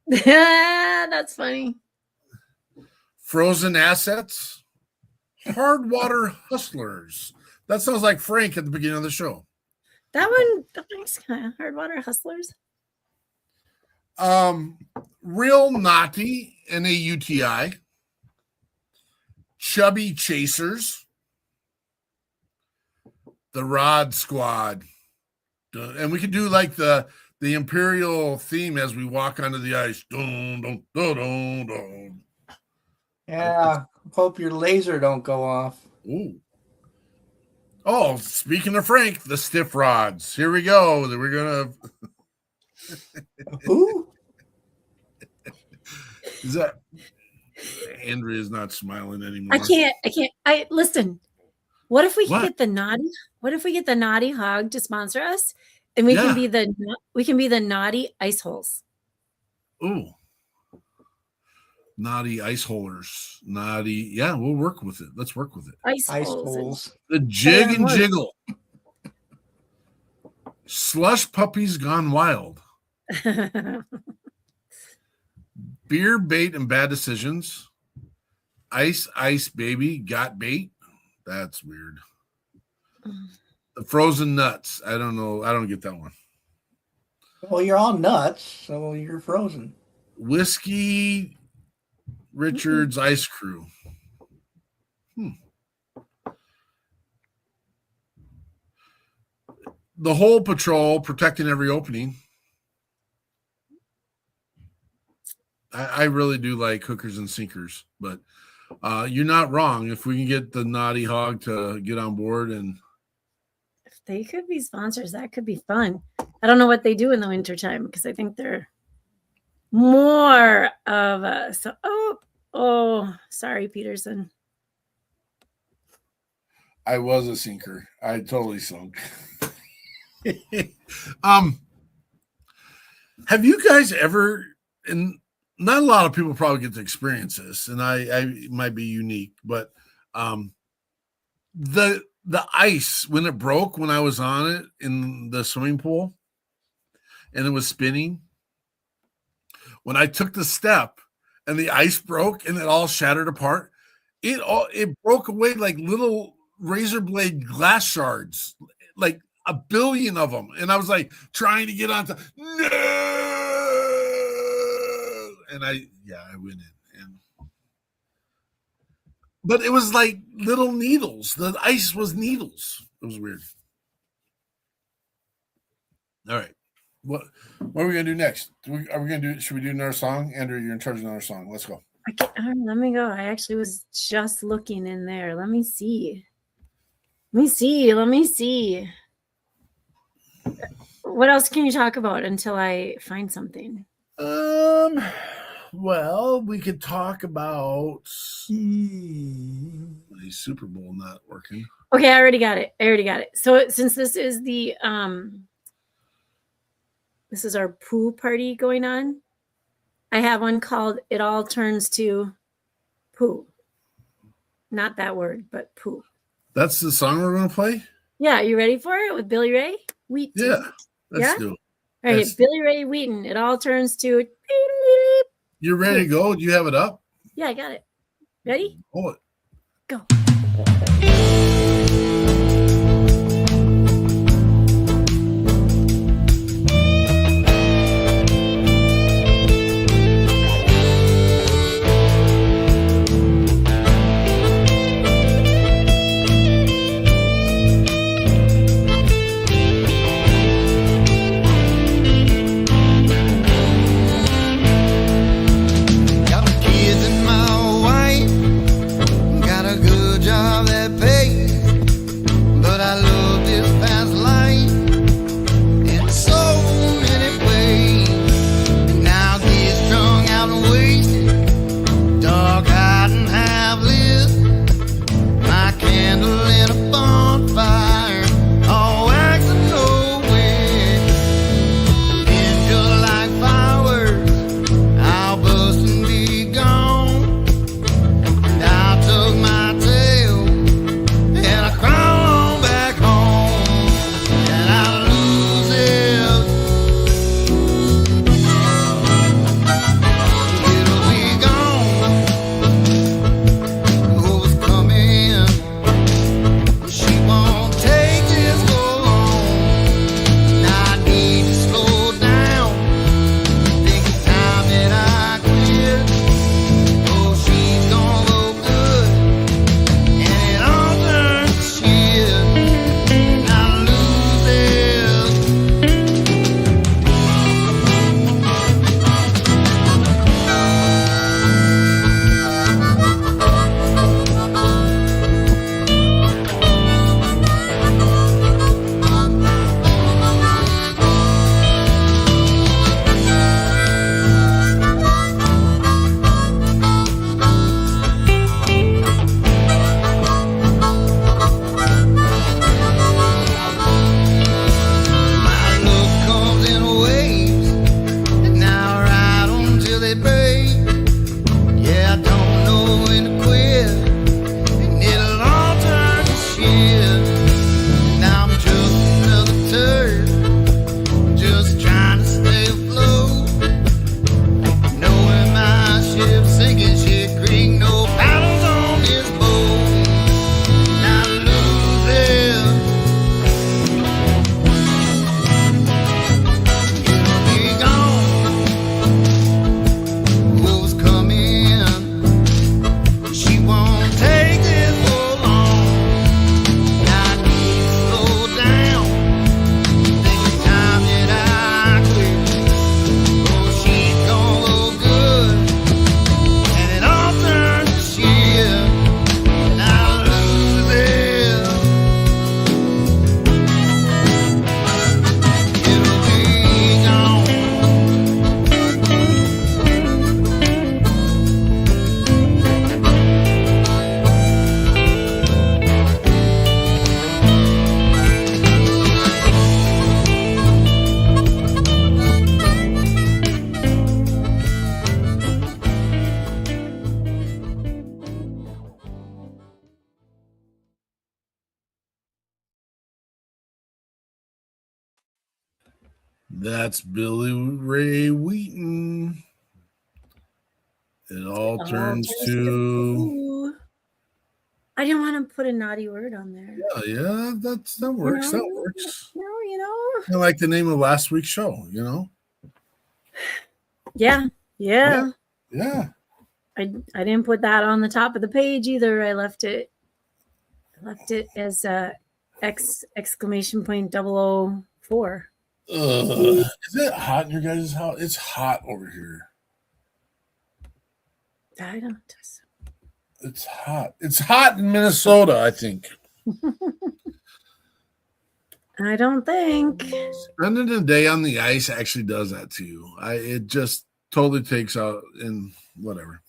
S5: That's funny.
S1: Frozen Assets. Hard Water Hustlers. That sounds like Frank at the beginning of the show.
S5: That's kind of hard water hustlers.
S1: Real Naughty and a UTI. Chubby Chasers. The Rod Squad. And we could do like the Imperial theme as we walk onto the ice. Dun, dun, dun, dun, dun.
S9: Yeah. Hope your laser don't go off.
S1: Ooh. Oh, speaking of Frank, the stiff rods. Here we go. We're gonna.
S9: Who?
S1: Is that Andrea's not smiling anymore?
S5: I can't. Listen. What if we
S1: What?
S5: get the naughty? What if we get the naughty hog to sponsor us, and we can be the naughty ice holes?
S1: Ooh. Naughty ice holers. Naughty. Yeah, we'll work with it. Let's work with it.
S9: Ice holes.
S1: The jig and jiggle. Slush puppies gone wild. Beer bait and bad decisions. Ice baby got bait. That's weird. The frozen nuts. I don't know. I don't get that one.
S9: Well, you're all nuts, so you're frozen.
S1: Whiskey Richards Ice Crew. The whole patrol protecting every opening. I really do like hookers and sinkers, but you're not wrong. If we can get the naughty hog to get on board, and
S5: if they could be sponsors, that could be fun. I don't know what they do in the wintertime because I think they're more of a sorry, Peterson.
S1: I was a sinker. I totally sunk. Have you guys ever, and not a lot of people probably get to experience this, and I might be unique, but the ice when it broke when I was on it in the swimming pool and it was spinning, when I took the step and the ice broke and it all shattered apart, it broke away like little razor blade glass shards, like a billion of them, and I was like trying to get onto and I went in, but it was like little needles. The ice was needles. It was weird. All right, what are we gonna do next? Should we do another song? Andrew, you're in charge of another song. Let's go.
S5: Let me go. I actually was just looking in there. Let me see. What else can you talk about until I find something?
S1: Well, we could talk about the Super Bowl not working.
S5: Okay, I already got it. So since this is the this is our poo party going on, I have one called "It All Turns to Poo." Not that word, but poo.
S1: That's the song we're going to play?
S5: Yeah, you ready for it with Billy Ray Wheaton?
S1: Yeah, let's do it.
S5: All right, Billy Ray Wheaton. It all turns to.
S1: You're ready to go? Do you have it up?
S5: Yeah, I got it. Ready?
S1: Hold it.
S5: Go.
S10: Got my kids and my wife, got a good job that
S1: That's Billy Ray Wheaton. It all turns to.
S5: Ooh. I didn't want to put a naughty word on there.
S1: Yeah, that works. That works.
S5: You know.
S1: I like the name of last week's show, you know?
S5: Yeah.
S1: Yeah.
S5: I didn't put that on the top of the page either. I left it as exclamation point 004.
S1: Is it hot in your guys' house? It's hot over here.
S5: I don't.
S1: It's hot. It's hot in Minnesota, I think.
S5: I don't think.
S1: Spending the day on the ice actually does that to you. It just totally takes out in whatever.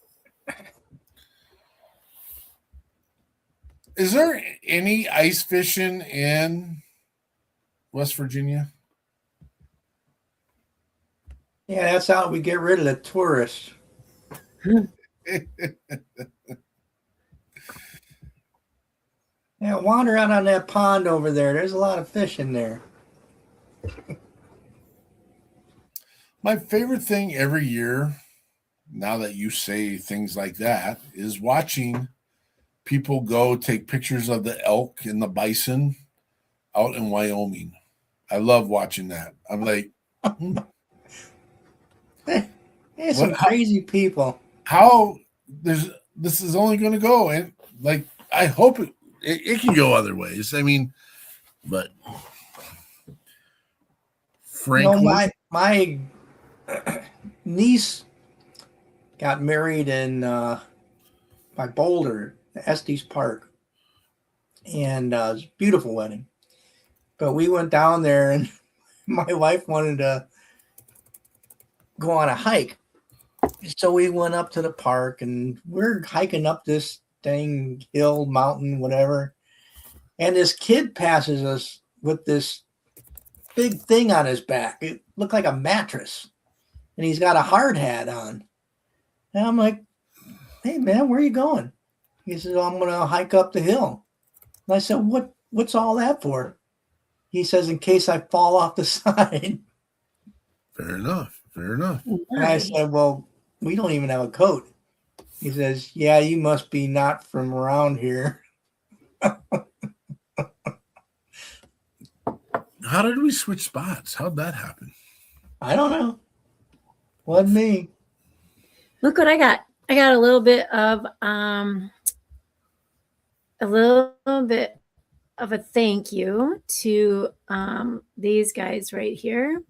S1: Is there any ice fishing in West Virginia?
S9: Yeah, that's how we get rid of the tourists. Yeah, wander out on that pond over there. There's a lot of fish in there.
S1: My favorite thing every year, now that you say things like that, is watching people go take pictures of the elk and the bison out in Wyoming. I love watching that. I'm like,
S9: There's some crazy people.
S1: How this is only going to go, and like I hope it can go other ways. I mean, but frankly,
S9: my niece got married in by Boulder, Estes Park, and it was a beautiful wedding. But we went down there, and my wife wanted to go on a hike. So we went up to the park, and we're hiking up this thing, hill, mountain, whatever. And this kid passes us with this big thing on his back. It looked like a mattress. And he's got a hard hat on. And I'm like, hey, man, where are you going? He says, I'm going to hike up the hill. And I said, what's all that for? He says, in case I fall off the side.
S1: Fair enough.
S9: And I said, well, we don't even have a coat. He says, yeah, you must be not from around here.
S1: How did we switch spots? How'd that happen?
S9: I don't know. Wasn't me.
S5: Look what I got. I got a little bit of a thank you to these guys right here.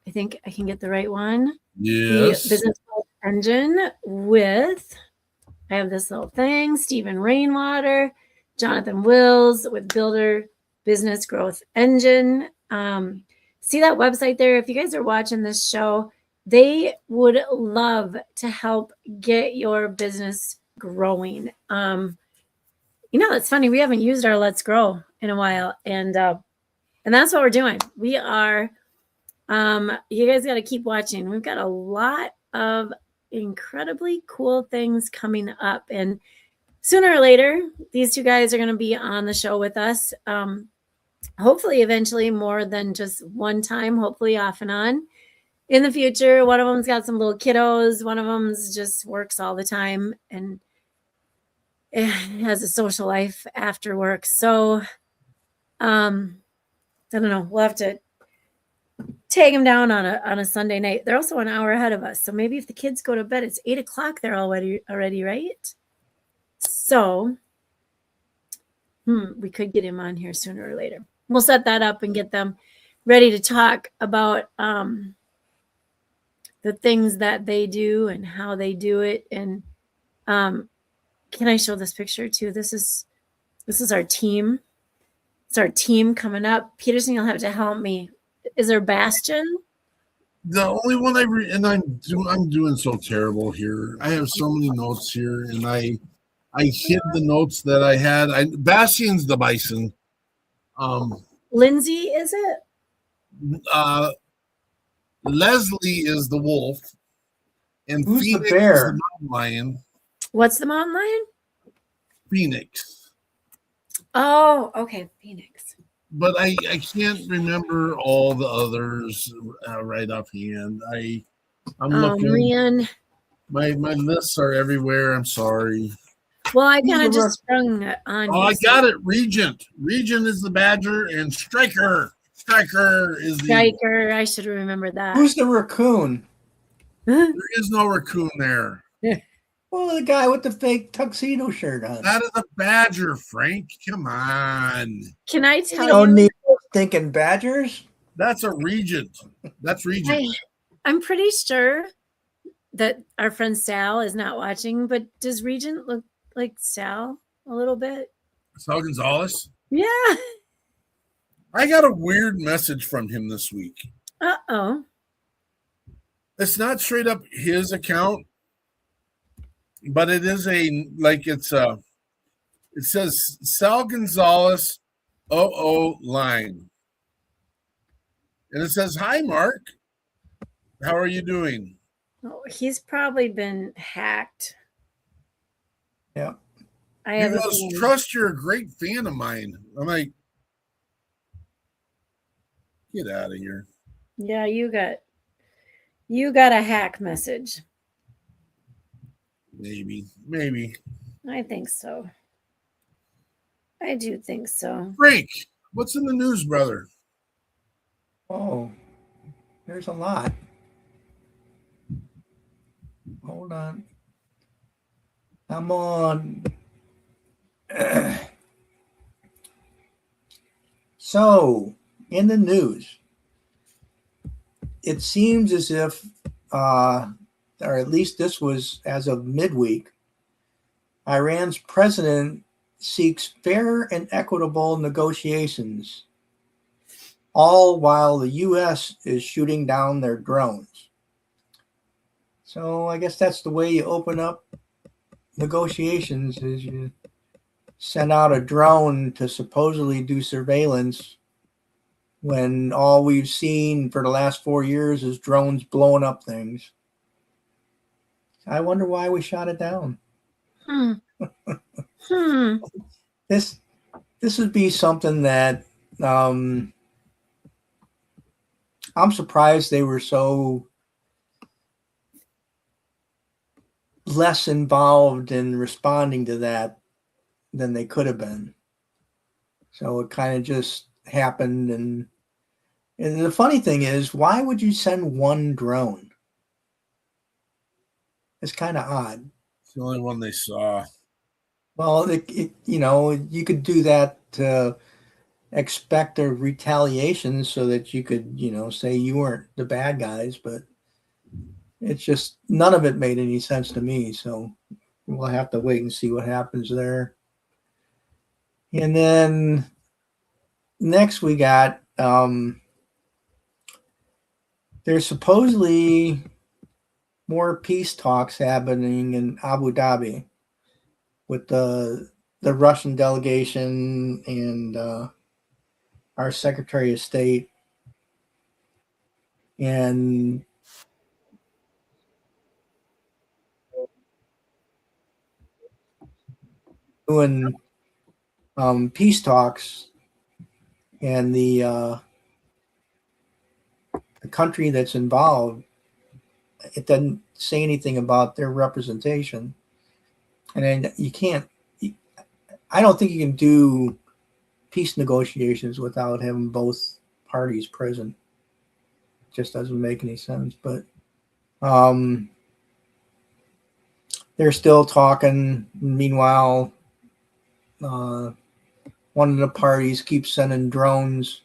S5: I think I can get the right one.
S1: Yes.
S5: The Business Growth Engine with, I have this little thing, Stephen Rainwater, Jonathan Wills with Builder Business Growth Engine. See that website there? If you guys are watching this show, they would love to help get your business growing. It's funny. We haven't used our Let's Grow in a while. And that's what we're doing. We are, you guys got to keep watching. We've got a lot of incredibly cool things coming up. And sooner or later, these two guys are going to be on the show with us. Hopefully, eventually, more than just one time, hopefully off and on. In the future, one of them's got some little kiddos. One of them's just works all the time and has a social life after work. So, I don't know. We'll have to take them down on a Sunday night. They're also an hour ahead of us. So maybe if the kids go to bed, it's 8:00. They're already, right? So, we could get him on here sooner or later. We'll set that up and get them ready to talk about the things that they do and how they do it. And can I show this picture too? This is our team. It's our team coming up. Peterson, you'll have to help me. Is there Bastion?
S1: The only one I'm doing so terrible here. I have so many notes here, and I hid the notes that I had. Bastion's the bison.
S5: Lindsay, is it?
S1: Leslie is the wolf, and
S9: Who's
S1: Phoenix
S9: the bear?
S1: is the mountain lion.
S5: What's the mountain lion?
S1: Phoenix.
S5: Oh, okay, Phoenix.
S1: but I can't remember all the others right offhand. I'm
S5: Oh
S1: looking.
S5: man.
S1: My lists are everywhere. I'm sorry.
S5: Well, I kind of just sprung on
S1: Oh,
S5: you.
S1: I got it. Regent. Regent is the badger, and Striker. Striker is the eagle.
S5: Striker. I should remember that.
S9: Who's the raccoon?
S1: There is no raccoon there.
S9: Well, the guy with the fake tuxedo shirt on.
S1: That is a badger, Frank. Come on.
S5: Can I
S9: You
S5: tell
S9: don't
S5: you?
S9: need thinking badgers.
S1: That's a regent. That's regent.
S5: I'm pretty sure that our friend Sal is not watching, but does Regent look like Sal a little bit?
S1: Sal Gonzalez?
S5: Yeah.
S1: I got a weird message from him this week.
S5: Uh-oh.
S1: It's not straight up his account, but it is it says Sal Gonzalez line. And it says, "Hi, Mark. How are you doing?"
S5: Oh, he's probably been hacked.
S9: Yeah.
S5: I
S1: He
S5: have a
S1: goes,
S5: feeling.
S1: "Trust you're a great fan of mine." I'm like, get out of here.
S5: Yeah, you got a hack message.
S1: Maybe.
S5: I think so. I do think so.
S1: Frank, what's in the news, brother?
S9: Oh, there's a lot. Hold on. I'm on. So, in the news, it seems as if, or at least this was as of midweek, Iran's president seeks fair and equitable negotiations, all while the U.S. is shooting down their drones. So I guess that's the way you open up negotiations, is you send out a drone to supposedly do surveillance when all we've seen for the last 4 years is drones blowing up things. I wonder why we shot it down. This would be something that I'm surprised they were so less involved in responding to that than they could have been. So it kind of just happened. And the funny thing is, why would you send one drone? It's kind of odd.
S1: It's the only one they saw.
S9: Well, you could do that to expect a retaliation so that you could, say you weren't the bad guys, but it's just none of it made any sense to me. So we'll have to wait and see what happens there. And then next we got, there's supposedly more peace talks happening in Abu Dhabi with the Russian delegation and our Secretary of State. And doing peace talks, and the country that's involved, it doesn't say anything about their representation. And then I don't think you can do peace negotiations without having both parties present. It just doesn't make any sense. But they're still talking. Meanwhile, one of the parties keeps sending drones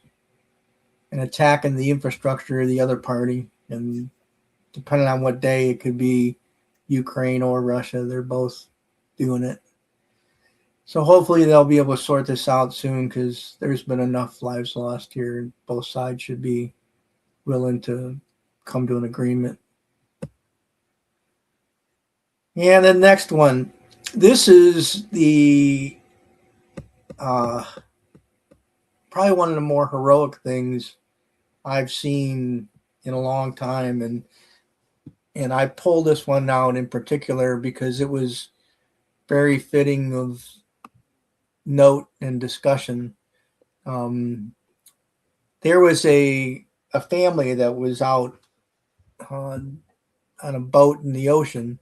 S9: and attacking the infrastructure of the other party. And depending on what day, it could be Ukraine or Russia. They're both doing it. So hopefully they'll be able to sort this out soon, because there's been enough lives lost here. Both sides should be willing to come to an agreement. And the next one. This is the probably one of the more heroic things I've seen in a long time. And I pulled this one out in particular because it was very fitting of note and discussion. there was a family that was out on a boat in the ocean,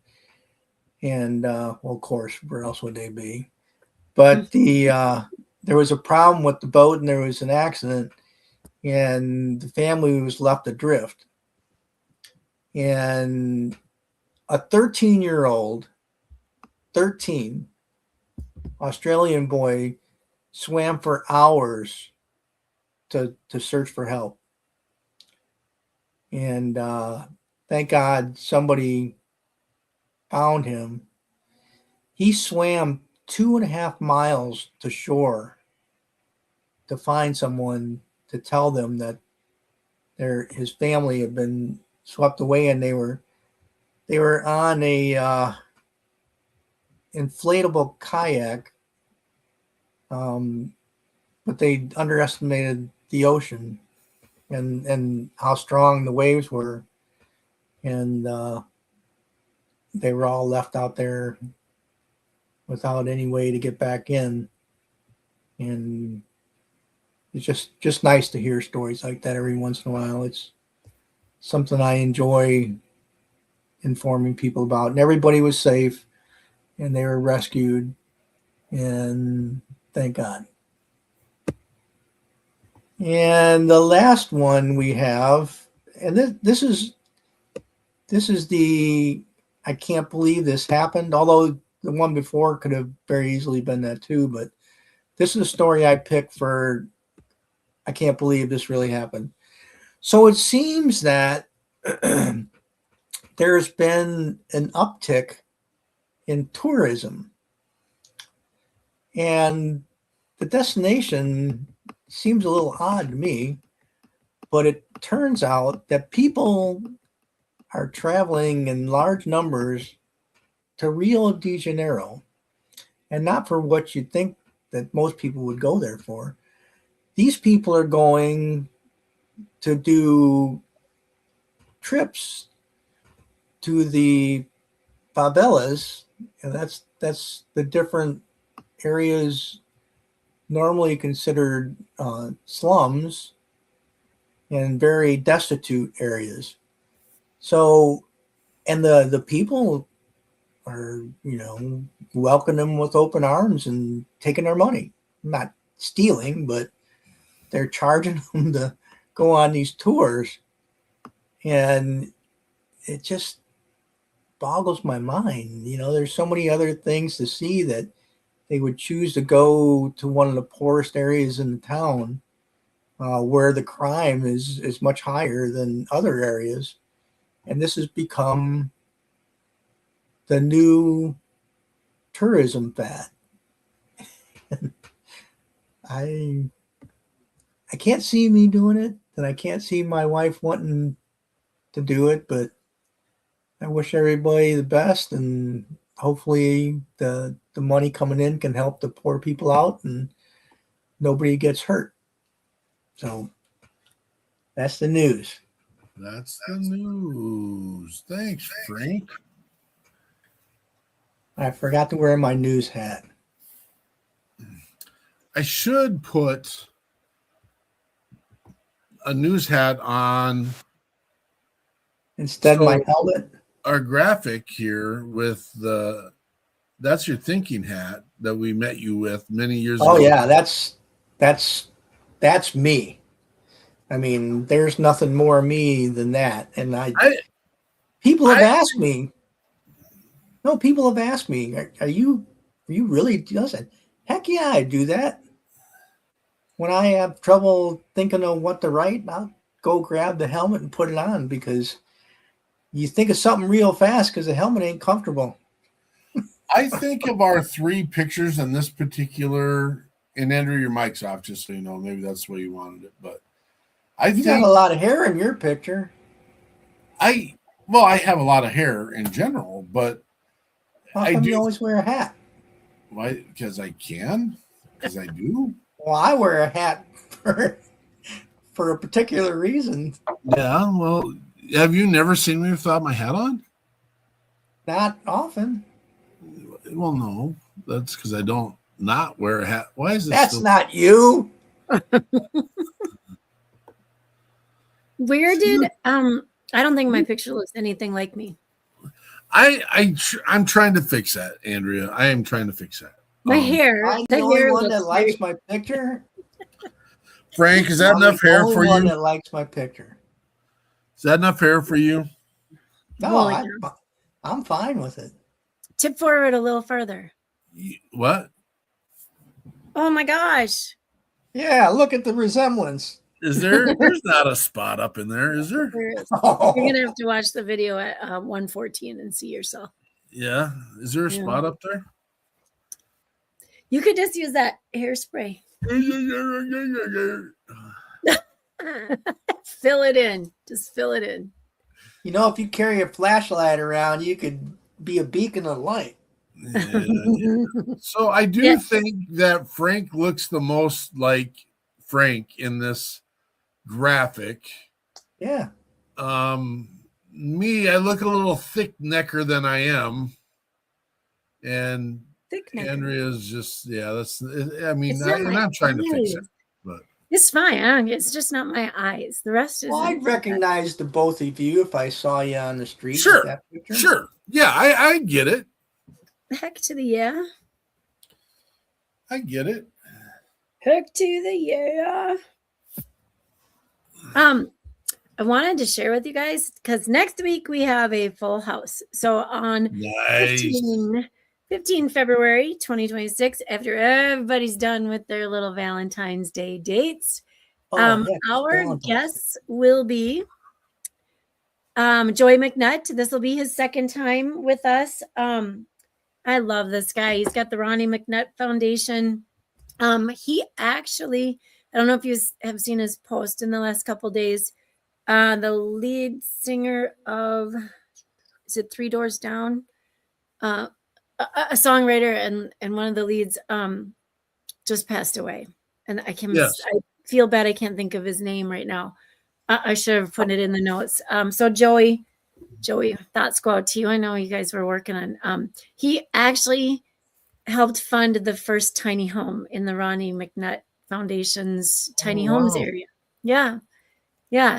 S9: and well, of course, where else would they be? But there was a problem with the boat, and there was an accident, and the family was left adrift. And a 13-year-old, 13 Australian boy swam for hours to search for help. And thank God somebody found him. He swam 2.5 miles to shore to find someone to tell them that his family had been swept away, and they were on a inflatable kayak, but they underestimated the ocean and how strong the waves were, and they were all left out there without any way to get back in. And it's just nice to hear stories like that every once in a while. It's something I enjoy informing people about. And everybody was safe, and they were rescued, and thank God. And the last one we have, and this is the I can't believe this happened, although the one before could have very easily been that too. But this is a story I picked for I can't believe this really happened. So it seems that there's been an uptick in tourism, and the destination seems a little odd to me, but it turns out that people are traveling in large numbers to Rio de Janeiro, and not for what you'd think that most people would go there for. These people are going to do trips to the favelas, and that's the different areas normally considered slums and very destitute areas. So, and the people are, welcoming them with open arms and taking their money. Not stealing, but they're charging them to go on these tours. And it just boggles my mind. There's so many other things to see that they would choose to go to one of the poorest areas in the town, where the crime is much higher than other areas. And this has become the new tourism fad. I can't see me doing it, and I can't see my wife wanting to do it, but I wish everybody the best, and hopefully the money coming in can help the poor people out and nobody gets hurt. So that's the news.
S1: That's the news. Thanks, Frank.
S9: I forgot to wear my news hat.
S1: I should put a news hat on
S9: instead of my helmet.
S1: Our graphic here with that's your thinking hat that we met you with many years ago.
S9: Oh yeah, that's me. I mean, there's nothing more me than that. And people have asked me. No, people have asked me, are you really does it? Heck yeah, I do that. When I have trouble thinking of what to write, I'll go grab the helmet and put it on, because you think of something real fast because the helmet ain't comfortable.
S1: I think of our three pictures in this particular, and Andrew, your mic's off, just so you know. Maybe that's the way you wanted it, but
S9: you got a lot of hair in your picture.
S1: I have a lot of hair in general, but
S9: how come you always wear a hat?
S1: Why? Because I can. Because I do.
S9: Well, I wear a hat for a particular reason.
S1: Yeah. Well, have you never seen me without my hat on?
S9: Not often.
S1: Well, no. That's because I don't not wear a hat. Why is this?
S9: That's not you.
S5: Where did I don't think my picture looks anything like me.
S1: I'm trying to fix that, Andrea. I am trying to fix that.
S5: My hair.
S9: I'm
S5: The
S9: the only
S5: hair
S9: one
S5: looks
S9: that likes
S5: very-
S9: my picture.
S1: Frank, is that
S9: I'm
S1: enough
S9: the
S1: hair
S9: only
S1: for
S9: one
S1: you?
S9: that likes my picture.
S1: Is that enough hair for you?
S9: No,
S5: Well, yeah.
S9: I'm fine with it.
S5: Tip forward a little further.
S1: What?
S5: Oh my gosh.
S9: Yeah, look at the resemblance.
S1: Is there? There's not a spot up in there, is there?
S5: There is.
S9: Oh.
S5: You're gonna have to watch the video at 1:14 and see yourself.
S1: Yeah. Is there a
S5: Yeah.
S1: spot up there?
S5: You could just use that hairspray. Fill it in. Just fill it in.
S9: You know, if you carry a flashlight around, you could be a beacon of light.
S1: Yeah. So I do
S5: Yeah.
S1: think that Frank looks the most like Frank in this graphic.
S9: Yeah.
S1: Me, I look a little thick necker than I am. And
S5: Thick neck.
S1: Andrea's just, yeah, that's, I mean,
S5: It's not
S1: and
S5: my
S1: I'm trying to fix it.
S5: eyes.
S1: But
S5: It's fine. It's just not my eyes. The rest is.
S9: Well, I'd recognize the both of you if I saw you on the street.
S1: Sure.
S9: With that picture.
S1: Sure. Yeah, I get it.
S5: Heck to the yeah.
S1: I get it.
S5: Heck to the yeah. I wanted to share with you guys because next week we have a full house. So on
S1: Nice.
S5: 15 February 2026, after everybody's done with their little Valentine's Day dates,
S9: Oh, yeah,
S5: our
S9: Valentine's.
S5: guests will be Joey McNutt. This will be his second time with us. I love this guy. He's got the Ronnie McNutt Foundation. He actually, I don't know if you have seen his post in the last couple of days. The lead singer of, is it Three Doors Down? A songwriter and one of the leads just passed away. And I feel bad I can't think of his name right now. I should have put it in the notes. So Joey, thoughts go out to you. I know you guys were working on. He actually helped fund the first tiny home in the Ronnie McNutt Foundation's tiny homes area. Yeah.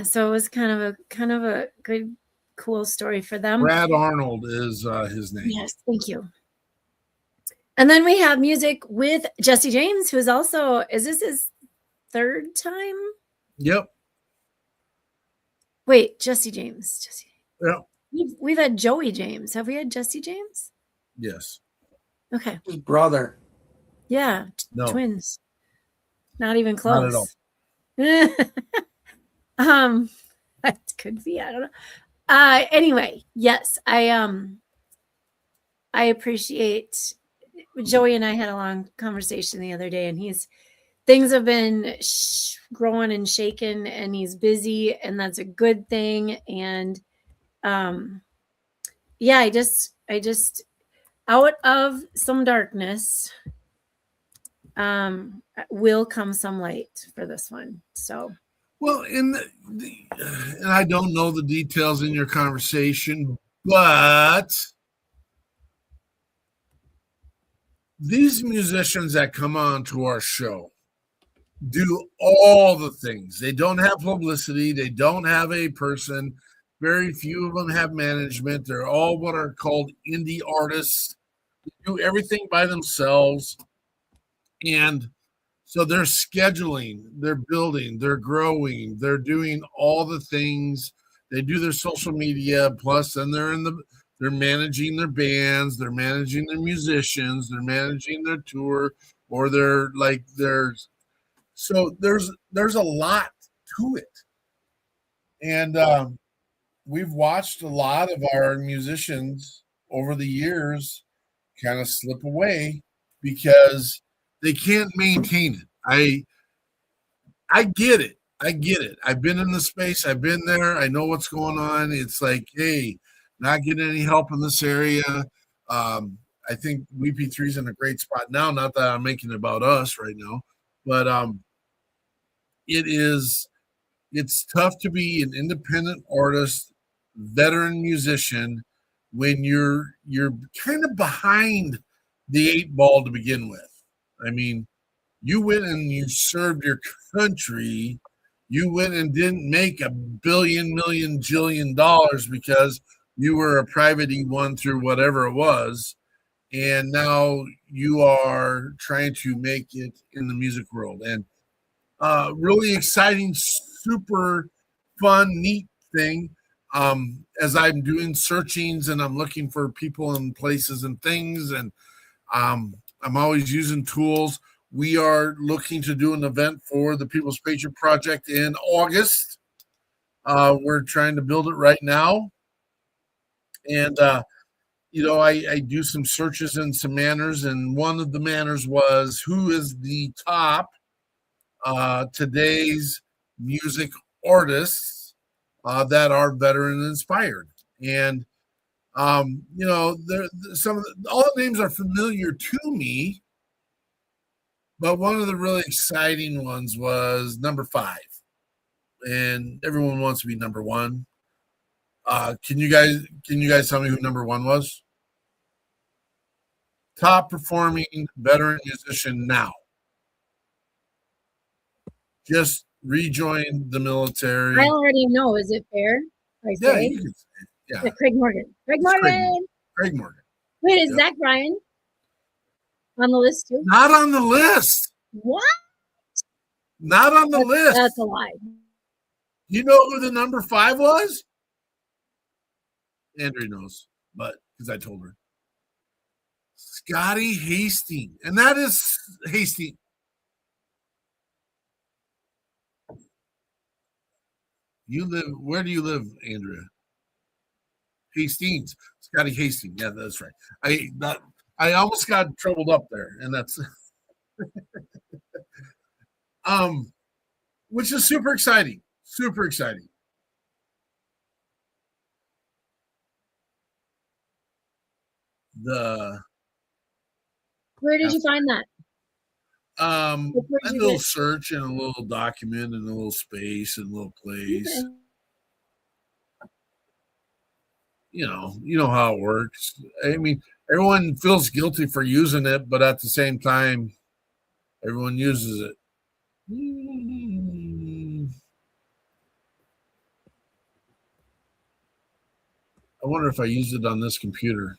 S5: So it was kind of a good, cool story for them.
S1: Brad Arnold is his name.
S5: Yes, thank you. And then we have music with Jesse James, who's also, is this his third time?
S1: Yep.
S5: Wait, Jesse James.
S1: Yep.
S5: We've had Joey James. Have we had Jesse James?
S1: Yes.
S5: Okay.
S9: His brother.
S5: Yeah.
S1: No.
S5: Twins. Not even
S1: Not
S5: close.
S1: at all.
S5: That could be. I don't know. Anyway, yes, I appreciate Joey and I had a long conversation the other day, and things have been growing and shaking, and he's busy, and that's a good thing. And yeah, I just out of some darkness will come some light for this one. So
S1: Well, and I don't know the details in your conversation, but these musicians that come on to our show do all the things. They don't have publicity. They don't have a person. Very few of them have management. They're all what are called indie artists. They do everything by themselves. And so they're scheduling, they're building, they're growing, they're doing all the things. They do their social media, plus then they're managing their bands, they're managing their musicians, they're managing their tour, or so there's a lot to it. And we've watched a lot of our musicians over the years kind of slip away because they can't maintain it. I get it. I've been in the space. I've been there. I know what's going on. It's like, hey, not getting any help in this area. I think WP3 is in a great spot now. Not that I'm making it about us right now, but it's tough to be an independent artist, veteran musician when you're kind of behind the 8 ball to begin with. I mean, you went and you served your country, you went and didn't make $1 billion, million, jillion dollars because you were a private E1 through whatever it was, and now you are trying to make it in the music world. And really exciting, super fun, neat thing. As I'm doing searchings and I'm looking for people and places and things, and I'm always using tools. We are looking to do an event for the People's Patriot Project in August. We're trying to build it right now. And, I do some searches and some manners, and one of the manners was who is the top today's music artists that are veteran inspired. And, all the names are familiar to me, but one of the really exciting ones was number 5, and everyone wants to be number 1. Can you guys tell me who number 1 was? Top performing veteran musician now. Just rejoined the military.
S5: I already know. Is it fair? I say?
S1: You can say it. Yeah.
S5: Craig Morgan. Craig Morgan.
S1: Craig Morgan.
S5: Wait, is Zach Bryan on the list too?
S1: Not on the list.
S5: What?
S1: Not on the list.
S5: That's a lie.
S1: You know who the number 5 was? Andrea knows, but because I told her. Scotty Hastings. And that is Hastings. Where do you live, Andrea? Hastings. Scotty Hastings. Yeah, that's right. I almost got troubled up there, and that's which is super exciting. Super exciting.
S5: Where did you find that?
S1: A little search and a little document and a little space and a little place. Okay. You know how it works. I mean, everyone feels guilty for using it, but at the same time, everyone uses it. I wonder if I used it on this computer.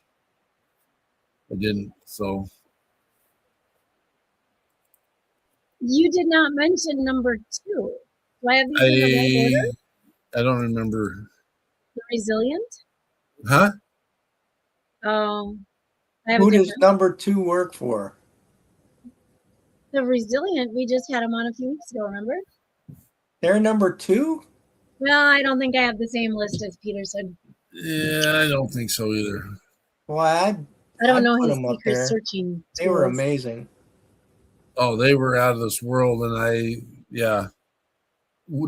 S1: I didn't, so.
S5: You did not mention number 2. Do I have these in the right order?
S1: I don't remember.
S5: The Resilient?
S1: Huh?
S5: Oh.
S9: Who does number 2 work for?
S5: The Resilient, we just had them on a few weeks ago, remember?
S9: They're number 2?
S5: Well, I don't think I have the same list as Peter said.
S1: Yeah, I don't think so either.
S9: Well,
S5: I don't know his secret searching.
S9: They were amazing.
S1: Oh, they were out of this world, and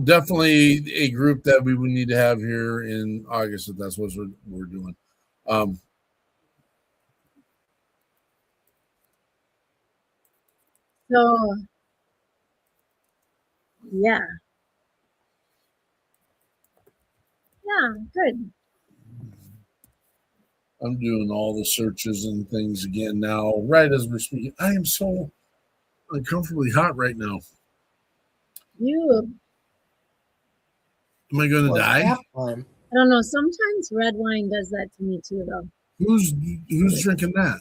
S1: definitely a group that we would need to have here in August if that's what we're doing.
S5: So, yeah. Yeah, good.
S1: I'm doing all the searches and things again now, right as we're speaking. I am so uncomfortably hot right now.
S5: Am
S1: I going to die?
S5: I don't know. Sometimes red wine does that to me too, though.
S1: Who's drinking that?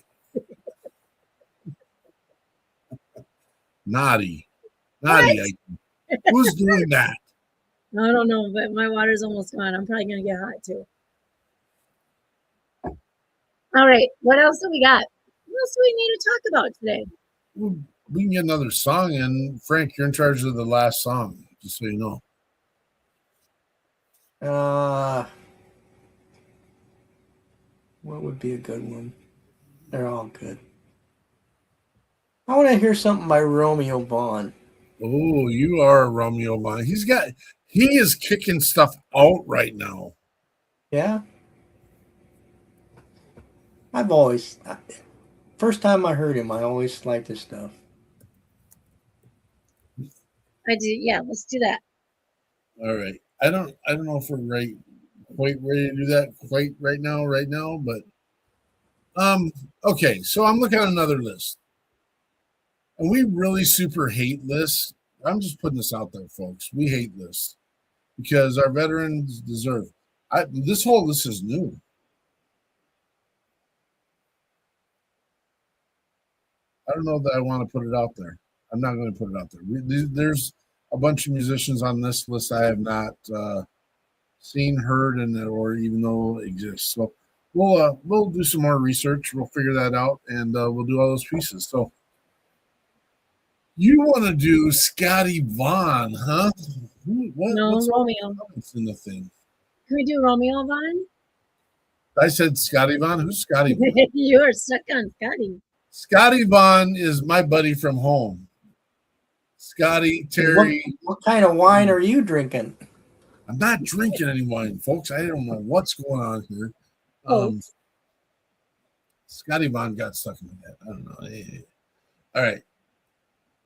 S1: Naughty. Who's doing that?
S5: I don't know, but my water's almost gone. I'm probably going to get hot too. All right. What else do we got? What else do we need to talk about today?
S1: We can get another song, and Frank, you're in charge of the last song, just so you know.
S9: What would be a good one? They're all good. I want to hear something by Romeo Vaughn.
S1: Oh, you are Romeo Vaughn. He is kicking stuff out right now.
S9: Yeah. First time I heard him, I always liked his stuff.
S5: I do. Yeah, let's do that.
S1: All right. I don't know if we're quite ready to do that quite right now, but okay. So I'm looking at another list, and we really super hate lists. I'm just putting this out there, folks. We hate this because our veterans deserve. This whole list is new. I don't know that I want to put it out there. I'm not going to put it out there. There's a bunch of musicians on this list I have not seen, heard, or even know exist. So we'll do some more research. We'll figure that out, and we'll do all those pieces. So you want to do Scotty Vaughn, huh? What's
S5: Romeo.
S1: In the thing?
S5: Can we do Romeo Vaughn?
S1: I said Scotty Vaughn. Who's Scotty Vaughn?
S5: You are stuck on Scotty.
S1: Scotty Vaughn is my buddy from home. Scotty, Terry.
S9: What kind of wine are you drinking?
S1: I'm not drinking any wine, folks. I don't know what's going on here. Scotty Vaughn got stuck in my head. I don't know. All right.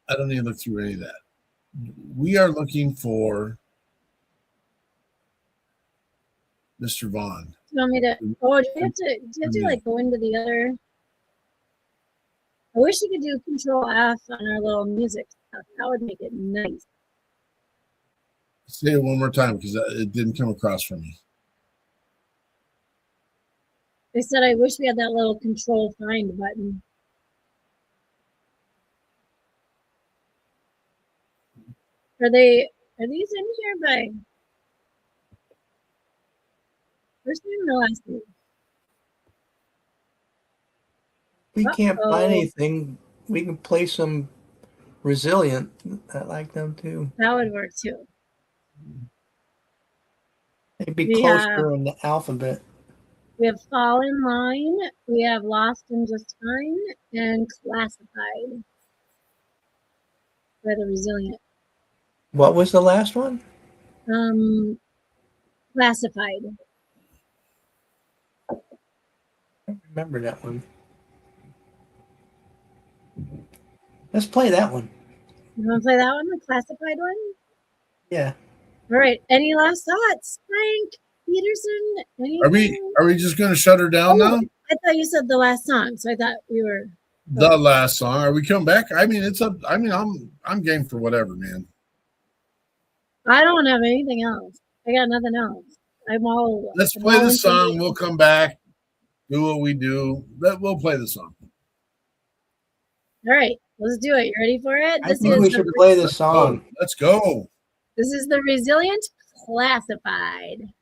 S1: I don't even look through any of that. We are looking for Mr. Vaughn.
S5: You want me to? Oh, do you have to like go into the other? I wish you could do Control F on our little music stuff. That would make it nice.
S1: Say it one more time because it didn't come across for me.
S5: I said I wish we had that little Control Find button. Are these in here by first name or last name?
S9: We can't find anything. We can play some Resilient. I like them too.
S5: That would work too.
S9: They'd be closer in the alphabet.
S5: We have Fall in Line, we have Lost in Just Time, and Classified by the Resilient.
S9: What was the last one?
S5: Classified.
S9: I don't remember that one. Let's play that one.
S5: You want to play that one, the Classified one?
S9: Yeah.
S5: All right. Any last thoughts, Frank Peterson? Anything?
S1: Are we just going to shut her down now?
S5: I thought you said the last song, so I thought we were
S1: the last song. Are we coming back? I mean, I'm game for whatever, man.
S5: I don't have anything else. I got nothing else.
S1: Let's play the song. We'll come back. Do what we do. We'll play the song.
S5: All right, let's do it. You ready for it?
S9: I think we should play the song.
S1: Let's go.
S5: This is the Resilient Classified.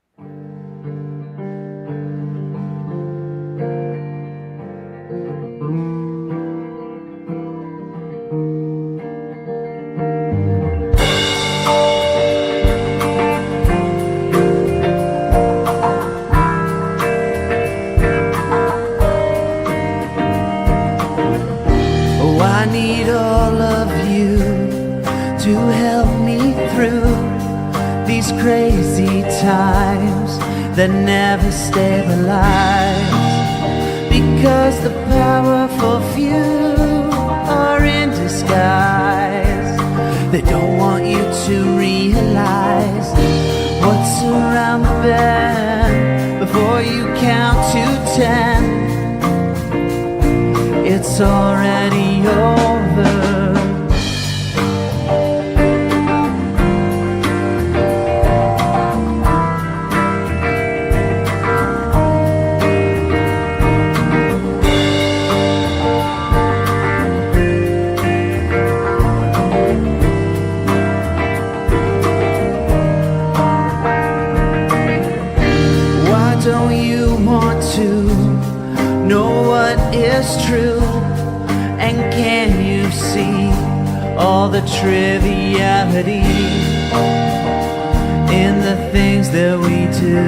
S10: I need all of you to help me through these crazy times that never stabilize, because the powerful few are in disguise. They don't want you to realize what's around the bend before you count to 10. It's already over. Why don't you want to know what is true? And can you see all the triviality in the things that we do,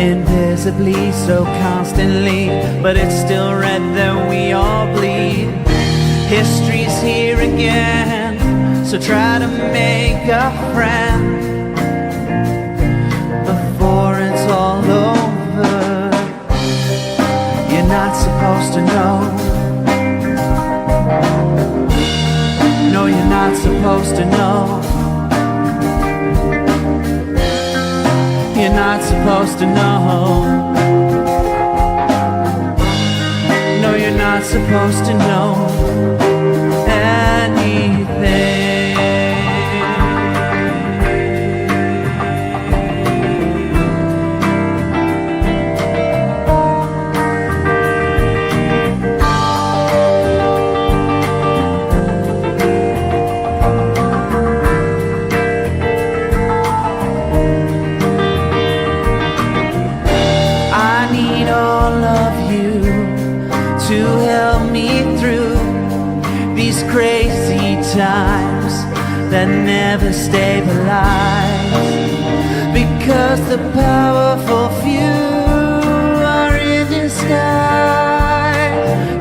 S10: invisibly so constantly, but it's still red that we all bleed. History's here again, so try to make a friend before it's all over. You're not supposed to know. No, you're not supposed to know. You're not supposed to know. No, you're not supposed to know anything. never stabilize, because the powerful few are in disguise.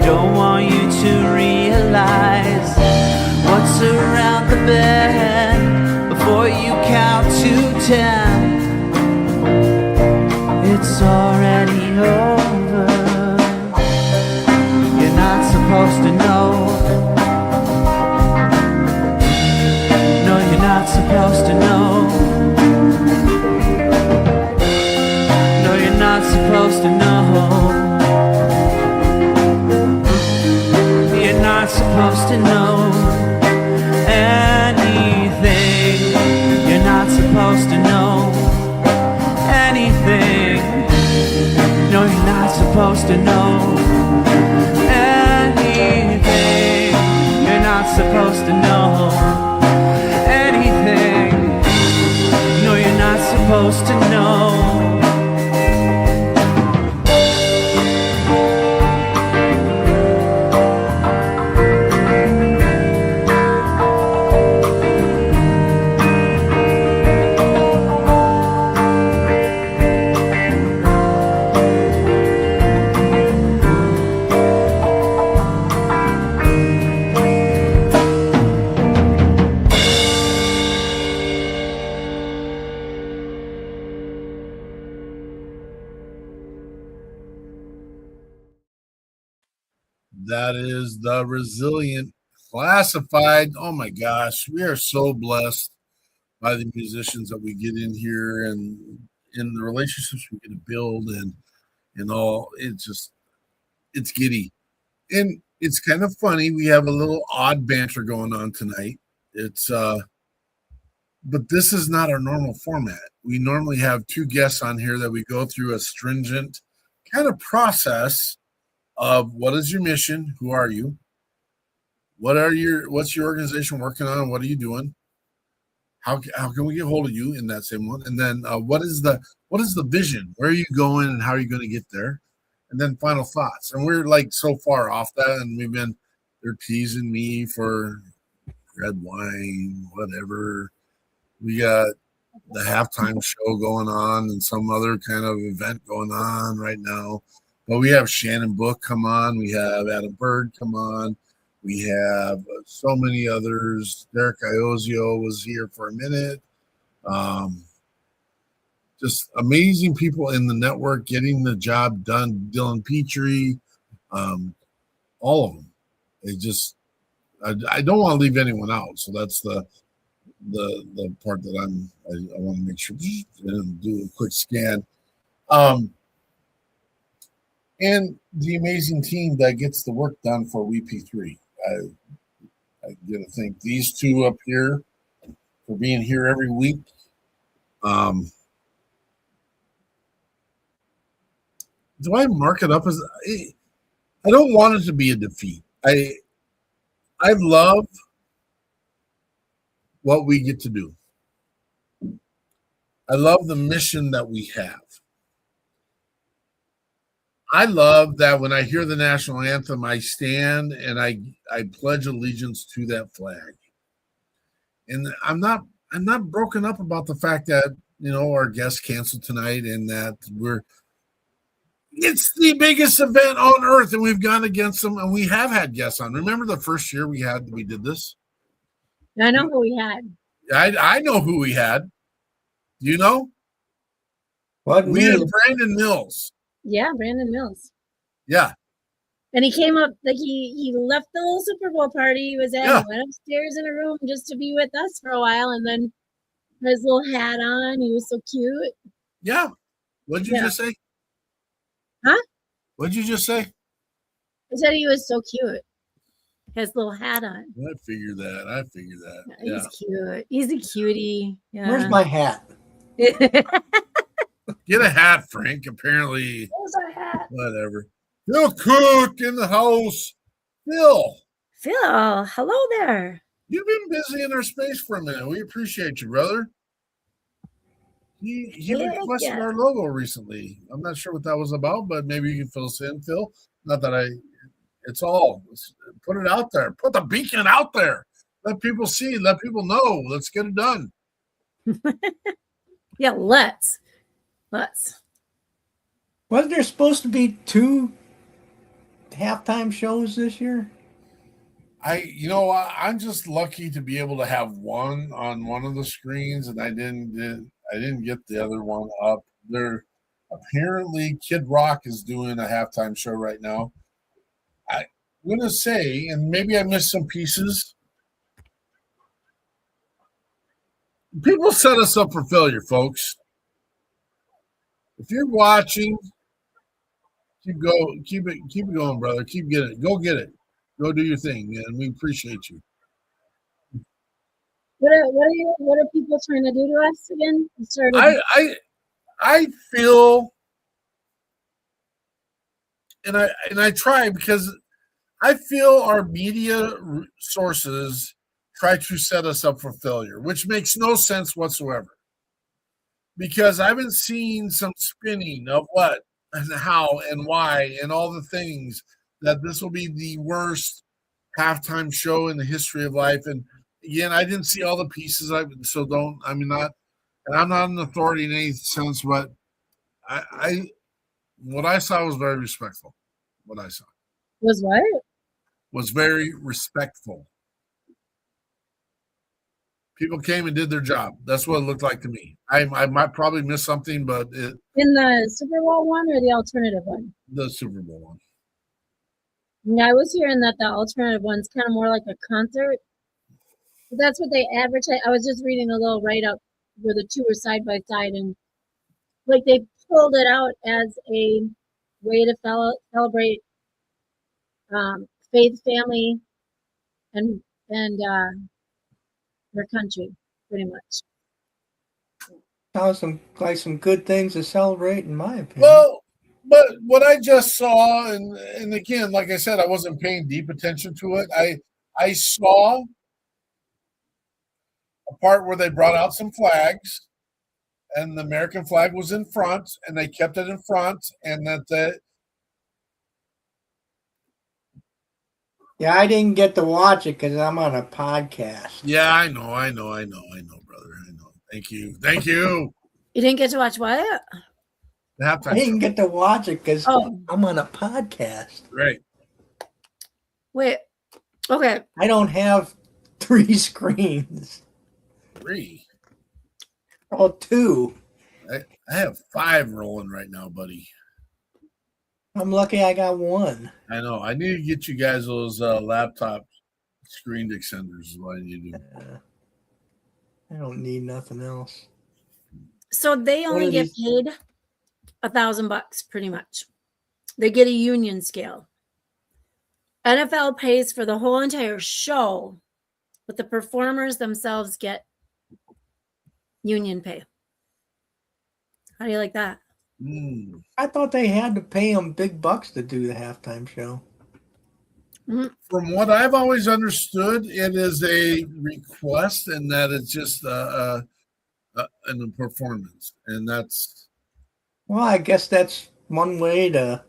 S10: Don't want you to realize what's around the bend before you count to 10. It's already over. You're not supposed to know. No, you're not supposed to know. No, you're not supposed to know. You're not supposed to know anything. You're not supposed to know anything. No, you're not supposed to know anything. You're not supposed to know anything. No, you're not supposed to know.
S1: That is the Resilient Classified. Oh my gosh, we are so blessed by the musicians that we get in here and in the relationships we get to build and all. It's giddy. And it's kind of funny. We have a little odd banter going on tonight. But this is not our normal format. We normally have two guests on here that we go through a stringent kind of process of what is your mission? Who are you? What's your organization working on? What are you doing? How can we get hold of you in that same one? And then what is the vision? Where are you going and how are you going to get there? And then final thoughts. And we're like so far off that, and they're teasing me for red wine, whatever. We got the halftime show going on and some other kind of event going on right now. But we have Shannon Book come on. We have Adam Bird come on. We have so many others. Derek Iozio was here for a minute. Just amazing people in the network getting the job done. Dylan Petrie, all of them. I don't want to leave anyone out. So that's the part that I want to make sure and do a quick scan. And the amazing team that gets the work done for WeP3. I got to thank these two up here for being here every week. Do I mark it up as I don't want it to be a defeat. I love what we get to do. I love the mission that we have. I love that when I hear the national anthem, I stand and I pledge allegiance to that flag. And I'm not broken up about the fact that, our guests canceled tonight and that it's the biggest event on earth and we've gone against them and we have had guests on. Remember the first year we did this?
S5: I know who we had.
S1: I know who we had. Do you know?
S9: What?
S1: We had Brandon Mills.
S5: Yeah, Brandon Mills.
S1: Yeah.
S5: And he came up, like he left the little Super Bowl party he was at.
S1: Yeah.
S5: He went upstairs in a room just to be with us for a while, and then his little hat on. He was so cute.
S1: Yeah. What'd you just say?
S5: Huh?
S1: What'd you just say?
S5: I said he was so cute. His little hat on.
S1: I figured that.
S5: Yeah. He's cute. He's a cutie. Yeah.
S9: Where's my hat?
S1: Get a hat, Frank. Apparently.
S5: Where's our hat?
S1: Whatever. Phil Cook in the house. Phil,
S5: hello there.
S1: You've been busy in our space for a minute. We appreciate you, brother. He requested our logo recently. I'm not sure what that was about, but maybe you can fill us in, Phil. Not that put it out there. Put the beacon out there. Let people see. Let people know. Let's get it done.
S5: Yeah, let's.
S9: Wasn't there supposed to be 2 halftime shows this year?
S1: I'm just lucky to be able to have one on one of the screens, and I didn't get the other one up. There, apparently, Kid Rock is doing a halftime show right now. I'm gonna say, and maybe I missed some pieces. People set us up for failure, folks. If you're watching, keep it going, brother. Keep getting it. Go get it. Go do your thing, man. We appreciate you.
S5: What are people trying to do to us again?
S1: I feel, and I try, because I feel our media sources try to set us up for failure, which makes no sense whatsoever. Because I've been seeing some spinning of what and how and why and all the things that this will be the worst halftime show in the history of life. And again, I didn't see all the pieces. I'm not an authority in any sense, but what I saw was very respectful. What I saw
S5: Was what?
S1: Was very respectful. People came and did their job. That's what it looked like to me. I might probably miss something, but
S5: In the Super Bowl one or the alternative one?
S1: The Super Bowl one.
S5: Yeah, I was hearing that the alternative one's kind of more like a concert. But that's what they advertise. I was just reading a little write-up where the two were side by side, and like they pulled it out as a way to celebrate faith, family, and their country, pretty much.
S9: Sounds some good things to celebrate, in my opinion.
S1: Well, but what I just saw, and again, like I said, I wasn't paying deep attention to it. I saw a part where they brought out some flags, and the American flag was in front, and they kept it in front, and
S9: yeah, I didn't get to watch it because I'm on a podcast.
S1: Yeah, I know, brother. I know. Thank you.
S5: You didn't get to watch what?
S9: I didn't get to watch it because I'm on a podcast.
S1: Right.
S5: Wait. Okay.
S9: I don't have 3 screens.
S1: 3?
S9: Oh, 2.
S1: I have 5 rolling right now, buddy.
S9: I'm lucky I got 1.
S1: I know. I need to get you guys those laptop screen extenders is what I need to do.
S9: I don't need nothing else.
S5: So they only get paid $1,000 pretty much. They get a union scale. NFL pays for the whole entire show, but the performers themselves get union pay. How do you like that?
S9: I thought they had to pay them big bucks to do the halftime show.
S1: From what I've always understood, it is a request, and that it's just a performance, and that's.
S9: Well, I guess that's one way to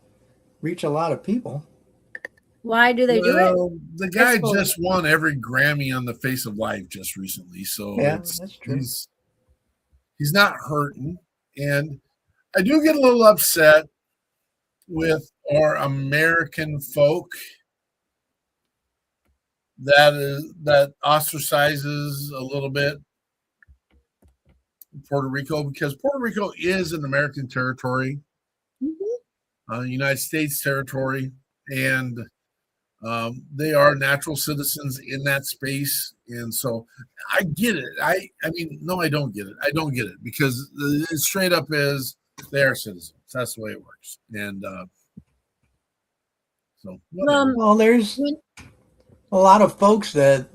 S9: reach a lot of people.
S5: Why do they do it?
S1: The guy just won every Grammy on the face of life just recently, so
S9: yeah, that's true.
S1: He's not hurting, and I do get a little upset with our American folk that ostracizes a little bit Puerto Rico, because Puerto Rico is an American territory, United States territory, and they are natural citizens in that space. And so I get it. I mean, no, I don't get it. I don't get it, because it straight up is they are citizens. That's the way it works. And so
S9: well, there's a lot of folks that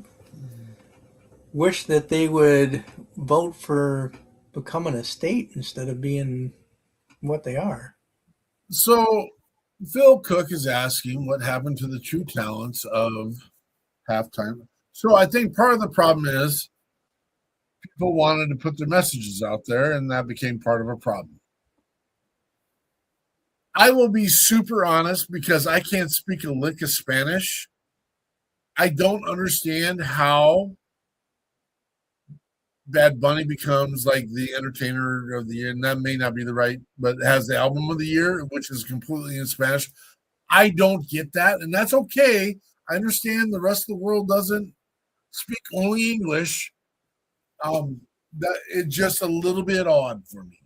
S9: wish that they would vote for becoming a state instead of being what they are.
S1: So Phil Cook is asking what happened to the true talents of halftime. So I think part of the problem is people wanted to put their messages out there, and that became part of a problem. I will be super honest, because I can't speak a lick of Spanish. I don't understand how Bad Bunny becomes like the entertainer of the year, and that may not be the right, but has the album of the year, which is completely in Spanish. I don't get that, and that's okay. I understand the rest of the world doesn't speak only English. That it's just a little bit odd for me.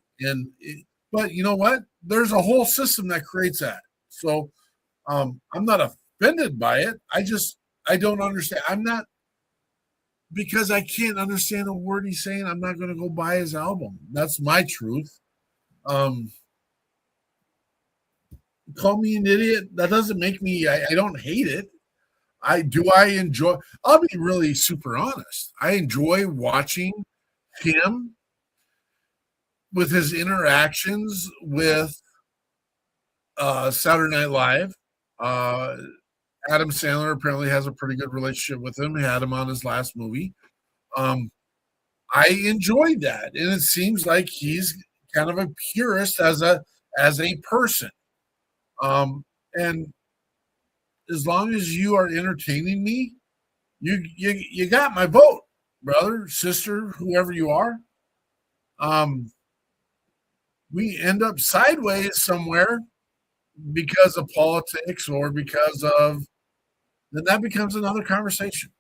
S1: But you know what? There's a whole system that creates that. So I'm not offended by it. I don't understand. I'm not because I can't understand a word he's saying. I'm not going to go buy his album. That's my truth. Call me an idiot. That doesn't make me. I don't hate it. I enjoy. I'll be really super honest. I enjoy watching him with his interactions with Saturday Night Live. Adam Sandler apparently has a pretty good relationship with him. He had him on his last movie. I enjoyed that, and it seems like he's kind of a purist as a person. And as long as you are entertaining me, you got my vote, brother, sister, whoever you are. We end up sideways somewhere because of politics or because of then that becomes another conversation.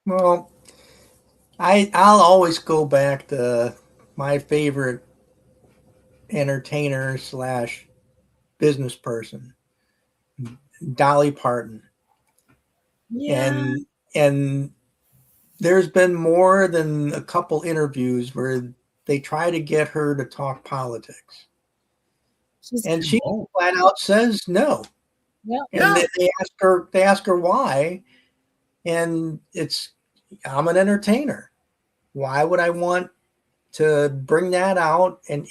S9: Well, I'll always go back to my favorite entertainer / business person, Dolly Parton.
S5: Yeah.
S9: And there's been more than a couple interviews where they try to get her to talk politics. And she flat out says no.
S5: Yeah.
S9: And they ask her why. And I'm an entertainer. Why would I want to bring that out and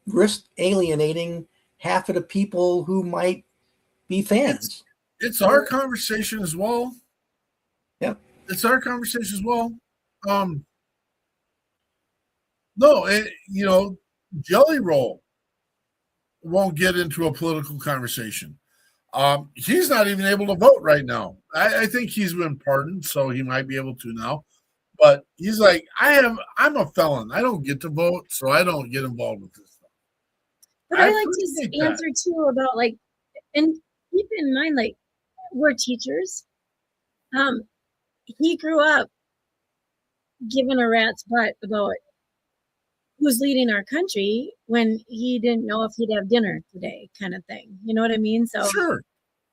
S9: risk alienating half of the people who might be fans?
S1: It's our conversation as well.
S9: Yep.
S1: It's our conversation as well. No, Jelly Roll won't get into a political conversation. He's not even able to vote right now. I think he's been pardoned, so he might be able to now. But he's like, I'm a felon. I don't get to vote, so I don't get involved with this stuff.
S5: But I liked his answer too about and keep in mind, we're teachers. He grew up giving a rat's butt about who's leading our country when he didn't know if he'd have dinner today, kind of thing. You know what I mean? So
S1: sure.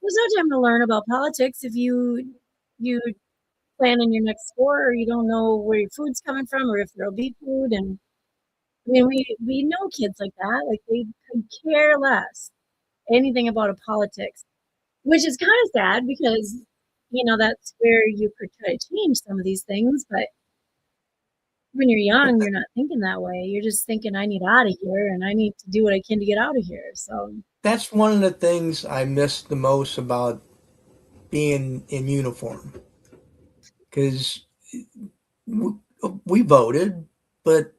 S5: There's no time to learn about politics if you plan in your next store or you don't know where your food's coming from or if there'll be food. And I mean, we know kids like that. They could care less anything about a politics, which is kind of sad because, that's where you could try to change some of these things. But when you're young, you're not thinking that way. You're just thinking, I need out of here and I need to do what I can to get out of here. So
S9: that's one of the things I miss the most about being in uniform. Because we voted, but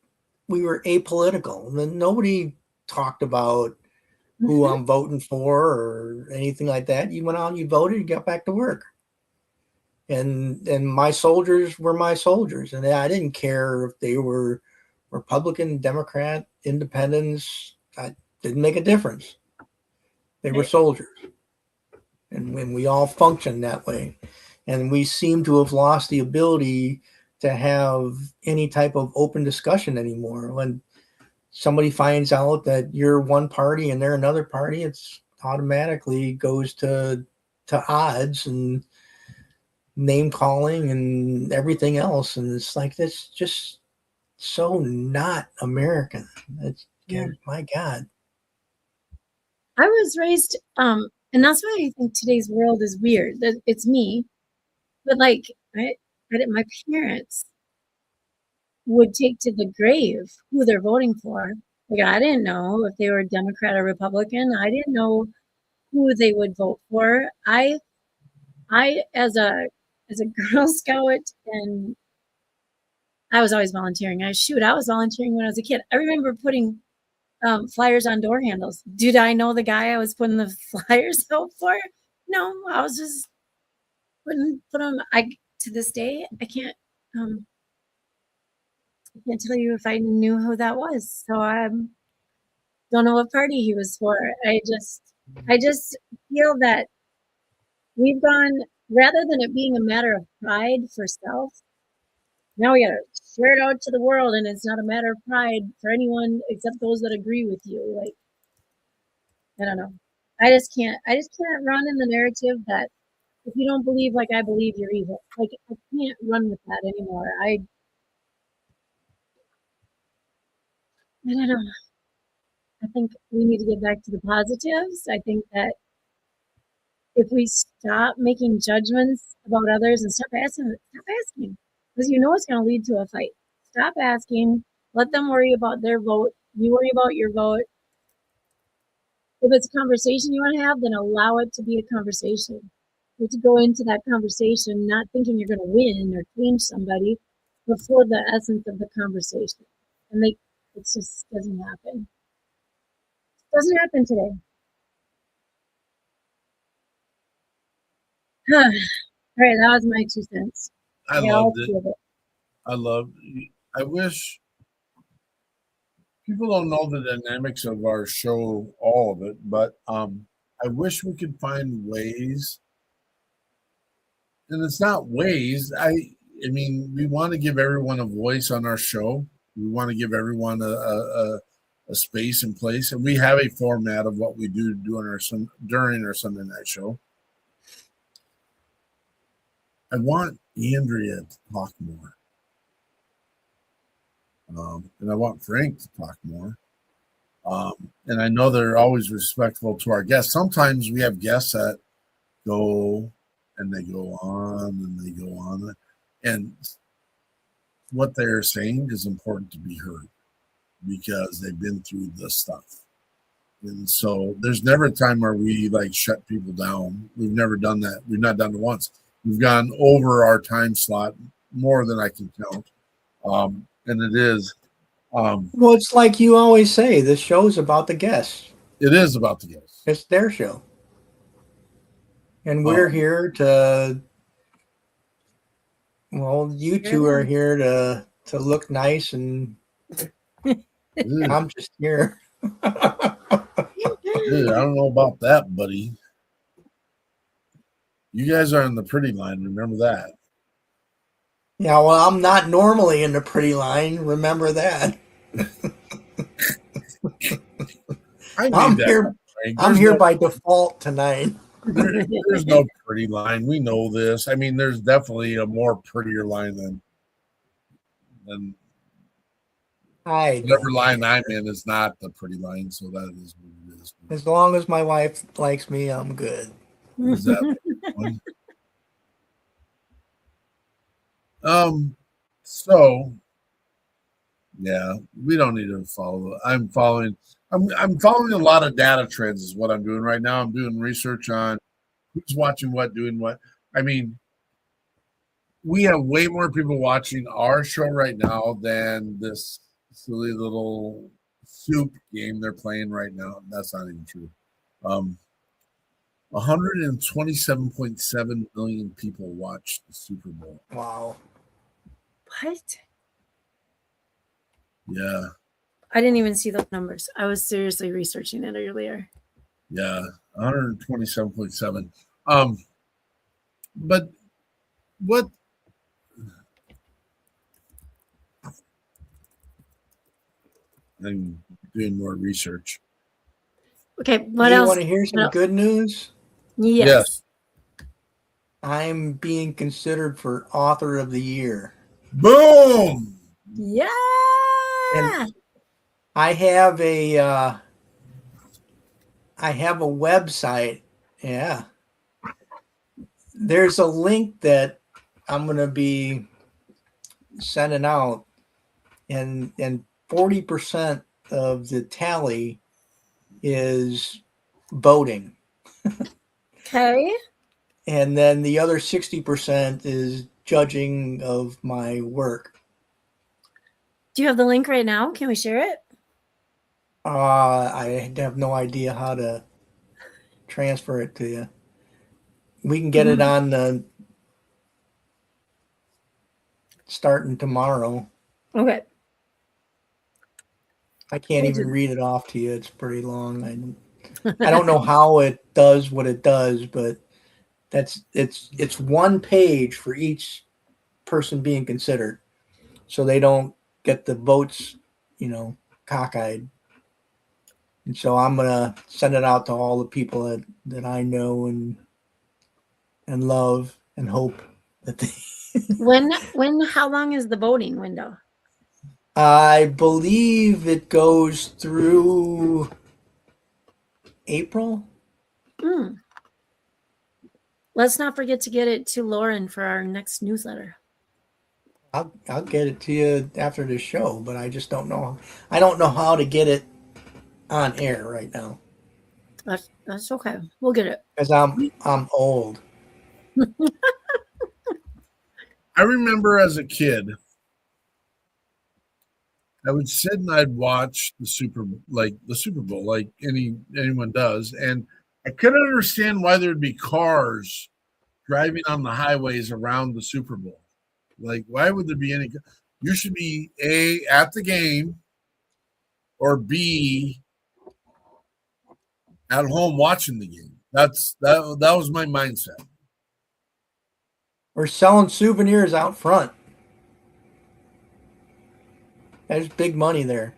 S9: we were apolitical. And nobody talked about who I'm voting for or anything like that. You went out, you voted, you got back to work. And my soldiers were my soldiers. And I didn't care if they were Republican, Democrat, Independents. That didn't make a difference. They were soldiers. And when we all functioned that way. And we seem to have lost the ability to have any type of open discussion anymore. When somebody finds out that you're one party and they're another party, it's automatically goes to odds and name calling and everything else. And it's that's just so not American. My God.
S5: I was raised, and that's why I think today's world is weird. That it's me. But my parents would take to the grave who they're voting for. I didn't know if they were Democrat or Republican. I didn't know who they would vote for. I as a Girl Scout, and I was always volunteering. I was volunteering when I was a kid. I remember putting flyers on door handles. Did I know the guy I was putting the flyers out for? No, I was just put them. I to this day I can't tell you if I knew who that was. So I don't know what party he was for. I just feel that we've gone, rather than it being a matter of pride for self. Now we gotta share it out to the world, and it's not a matter of pride for anyone except those that agree with you. Like, I don't know. I just can't run in the narrative that if you don't believe like I believe, you're evil. Like, I can't run with that anymore. I don't know. I think we need to get back to the positives. I think that if we stop making judgments about others and stop asking, because you know it's going to lead to a fight. Stop asking. Let them worry about their vote. You worry about your vote. If it's a conversation you want to have, then allow it to be a conversation. You have to go into that conversation not thinking you're going to win or change somebody before the essence of the conversation. And it just doesn't happen. It doesn't happen today. All right, that was my 2 cents.
S1: I loved it. I wish people don't know the dynamics of our show, all of it, but I wish we could find ways. And it's not ways. I mean, we want to give everyone a voice on our show. We want to give everyone a space and place, and we have a format of what we do during our Sunday night show. I want Andrea to talk more. And I want Frank to talk more. And I know they're always respectful to our guests. Sometimes we have guests that go and they go on and they go on. And what they're saying is important to be heard because they've been through this stuff. And so there's never a time where we like shut people down. We've never done that. We've not done it once. We've gone over our time slot more than I can count. And it is.
S9: Well, it's like you always say, this show's about the guests.
S1: It is about the guests.
S9: It's their show. And we're here to, well, you two are here to look nice, and I'm just here.
S1: Dude, I don't know about that, buddy. You guys are on the pretty line. Remember that.
S9: Yeah, well, I'm not normally in the pretty line. Remember that. I'm here by default tonight.
S1: There's no pretty line. We know this. I mean, there's definitely a more prettier line than whatever line I'm in is not the pretty line. So that is what it is.
S9: As long as my wife likes me, I'm good.
S1: Is that so yeah, we don't need to follow. I'm following a lot of data trends is what I'm doing right now. I'm doing research on who's watching what, doing what. I mean, we have way more people watching our show right now than this silly little soup game they're playing right now. That's not even true. 127.7 million people watched the Super Bowl.
S9: Wow.
S5: What?
S1: Yeah.
S5: I didn't even see those numbers. I was seriously researching it earlier.
S1: Yeah, 127.7. But what? I'm doing more research.
S5: Okay, what else?
S9: You want to hear some good news?
S5: Yes.
S9: I'm being considered for Author of the Year.
S1: Boom!
S5: Yeah.
S9: And I have a website. Yeah. There's a link that I'm going to be sending out, and 40% of the tally is voting.
S5: Okay.
S9: And then the other 60% is judging of my work.
S5: Do you have the link right now? Can we share it?
S9: I have no idea how to transfer it to you. We can get it on the starting tomorrow.
S5: Okay.
S9: I can't even read it off to you. It's pretty long. I don't know how it does what it does, but it's one page for each person being considered, so they don't get the votes, cockeyed. And so I'm gonna send it out to all the people that I know and love and hope that they.
S5: How long is the voting window?
S9: I believe it goes through April.
S5: Let's not forget to get it to Lauren for our next newsletter.
S9: I'll get it to you after the show, but I just don't know. I don't know how to get it on air right now.
S5: That's okay. We'll get it.
S9: Because I'm old.
S1: I remember as a kid, I would sit and I'd watch the Super Bowl, like anyone does, and I couldn't understand why there'd be cars driving on the highways around the Super Bowl. Like, why would there be any? You should be A, at the game, or B, at home watching the game. That was my mindset.
S9: We're selling souvenirs out front. There's big money there.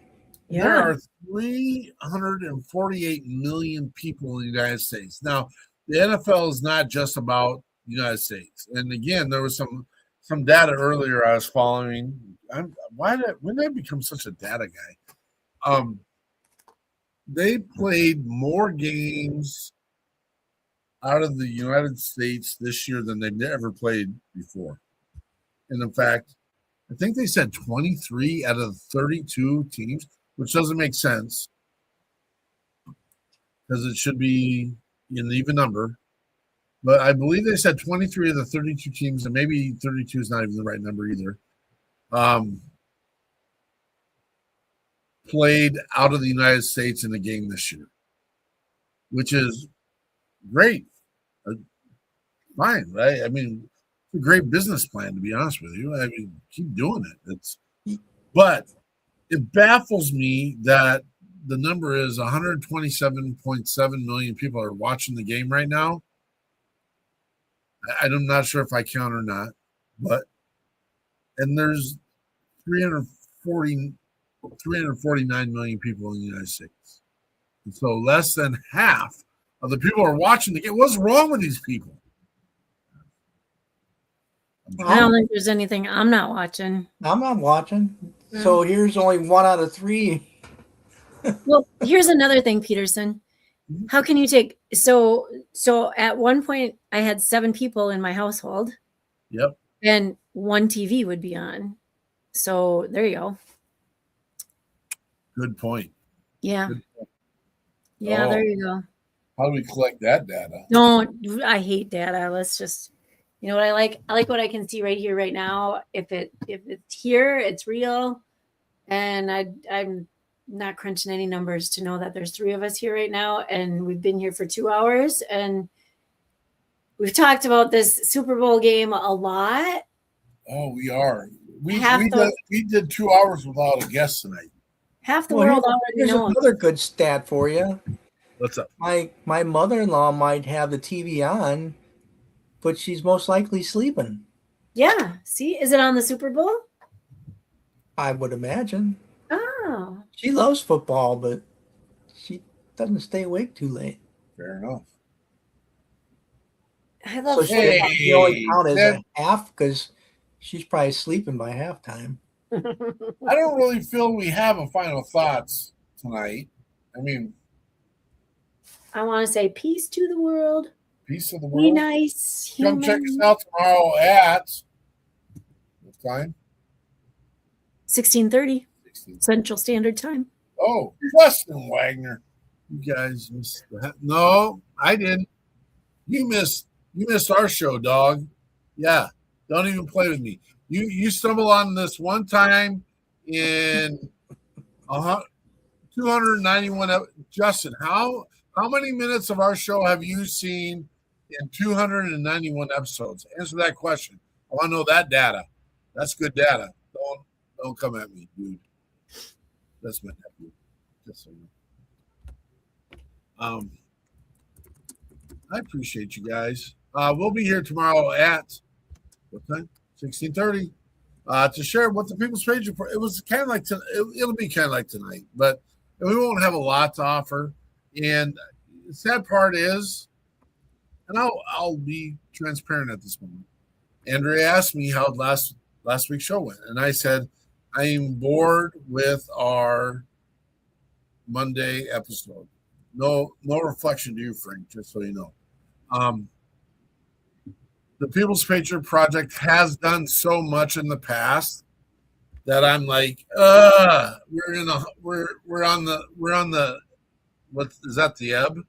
S5: Yeah.
S1: There are 348 million people in the United States. Now, the NFL is not just about the United States. And again, there was some data earlier I was following. When did I become such a data guy? They played more games out of the United States this year than they've ever played before. And in fact, I think they said 23 out of 32 teams, which doesn't make sense because it should be an even number. But I believe they said 23 of the 32 teams, and maybe 32 is not even the right number either, played out of the United States in a game this year, which is great. Fine, right? I mean, it's a great business plan, to be honest with you. I mean, keep doing it. But it baffles me that the number is 127.7 million people are watching the game right now. I'm not sure if I count or not, and there's 349 million people in the United States. And so less than half of the people are watching the game. What's wrong with these people?
S5: I don't think there's anything I'm not watching.
S9: I'm not watching. So here's only 1 out of 3.
S5: Well, here's another thing, Peterson. How can you take so at one point I had 7 people in my household.
S1: Yep.
S5: And 1 TV would be on. So there you go.
S1: Good point.
S5: Yeah. Yeah, there you go.
S1: How do we collect that data?
S5: I hate data. Let's just, you know what I like? I like what I can see right here, right now. If it's here, it's real. And I'm not crunching any numbers to know that there's 3 of us here right now, and we've been here for 2 hours, and we've talked about this Super Bowl game a lot.
S1: Oh, we are. We did 2 hours without a guest tonight.
S5: Half the world already
S9: knows.
S5: knows.
S9: Another good stat for you.
S1: What's up?
S9: My mother-in-law might have the TV on, but she's most likely sleeping.
S5: Yeah. See, is it on the Super Bowl?
S9: I would imagine.
S5: Oh.
S9: She loves football, but she doesn't stay awake too late.
S1: Fair enough.
S5: I love
S9: football. She only count as a half because she's probably sleeping by halftime.
S1: I don't really feel we have a final thoughts tonight. I mean,
S5: I want to say peace to the world.
S1: Peace to the world.
S5: Be nice.
S1: Come check us out tomorrow at what time?
S5: 16:30 Central Standard Time.
S1: Oh, Weston Wagner. You guys missed that. No, I didn't. You missed our show, dog. Yeah. Don't even play with me. You stumble on this one time in 291. Justin, how many minutes of our show have you seen in 291 episodes? Answer that question. I want to know that data. That's good data. Don't come at me, dude. That's my nephew. Just so you know. I appreciate you guys. We'll be here tomorrow at what time? 16:30. To share what the People's Patriot. It was kind of like it'll be kind of like tonight, but we won't have a lot to offer. And the sad part is, and I'll be transparent at this moment. Andrea asked me how last week's show went, and I said I am bored with our Monday episode. No reflection to you, Frank. Just so you know, the People's Patriot Project has done so much in the past that I'm like, we're on the what is that, the ebb?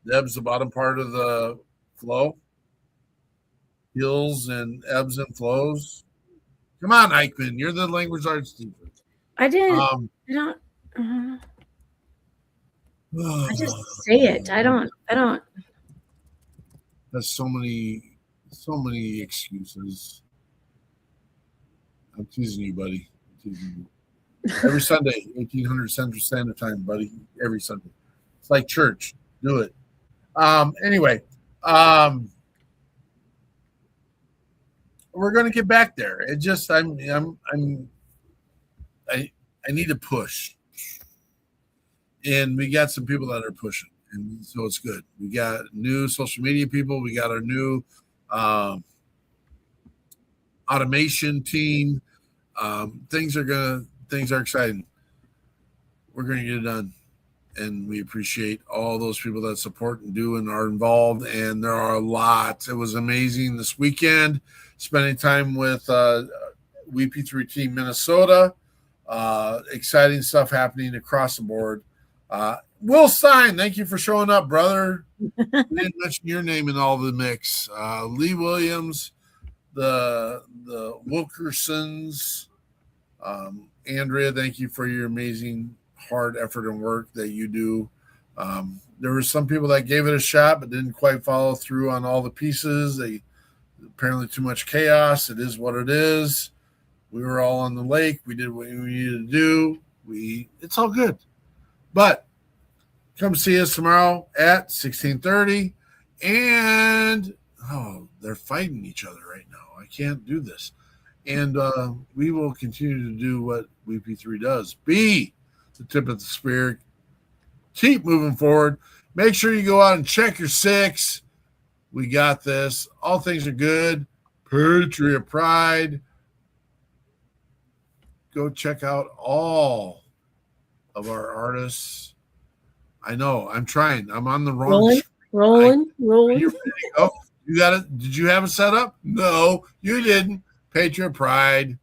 S1: The ebb's the bottom part of the flow. Hills and ebbs and flows. Come on, Eichmann, you're the language arts teacher.
S5: I didn't. I don't. I just say it. I don't.
S1: There's so many excuses. I'm teasing you, buddy. I'm teasing you. Every Sunday, 1800 Central Standard Time, buddy. Every Sunday. It's like church. Do it. Anyway, we're going to get back there. It just I need to push, and we got some people that are pushing, and so it's good. We got new social media people. We got our new automation team. Things are exciting. We're going to get it done, and we appreciate all those people that support and do and are involved. And there are a lot. It was amazing this weekend, spending time with WP3 Team Minnesota. Exciting stuff happening across the board. Will Stein, thank you for showing up, brother. Didn't mention your name in all the mix. Lee Williams, the Wilkersons, Andrea, thank you for your amazing hard effort and work that you do. There were some people that gave it a shot but didn't quite follow through on all the pieces. They apparently too much chaos. It is what it is. We were all on the lake. We did what we needed to do. It's all good. But come see us tomorrow at 16:30. And they're fighting each other right now. I can't do this. And we will continue to do what WP3 does. Be the tip of the spear. Keep moving forward. Make sure you go out and check your six. We got this. All things are good. Patriot Pride. Go check out all of our artists. I know. I'm trying. I'm on the wrong.
S5: Rolling.
S1: Are you ready to go? You got it. Did you have it set up? No, you didn't. Patriot Pride.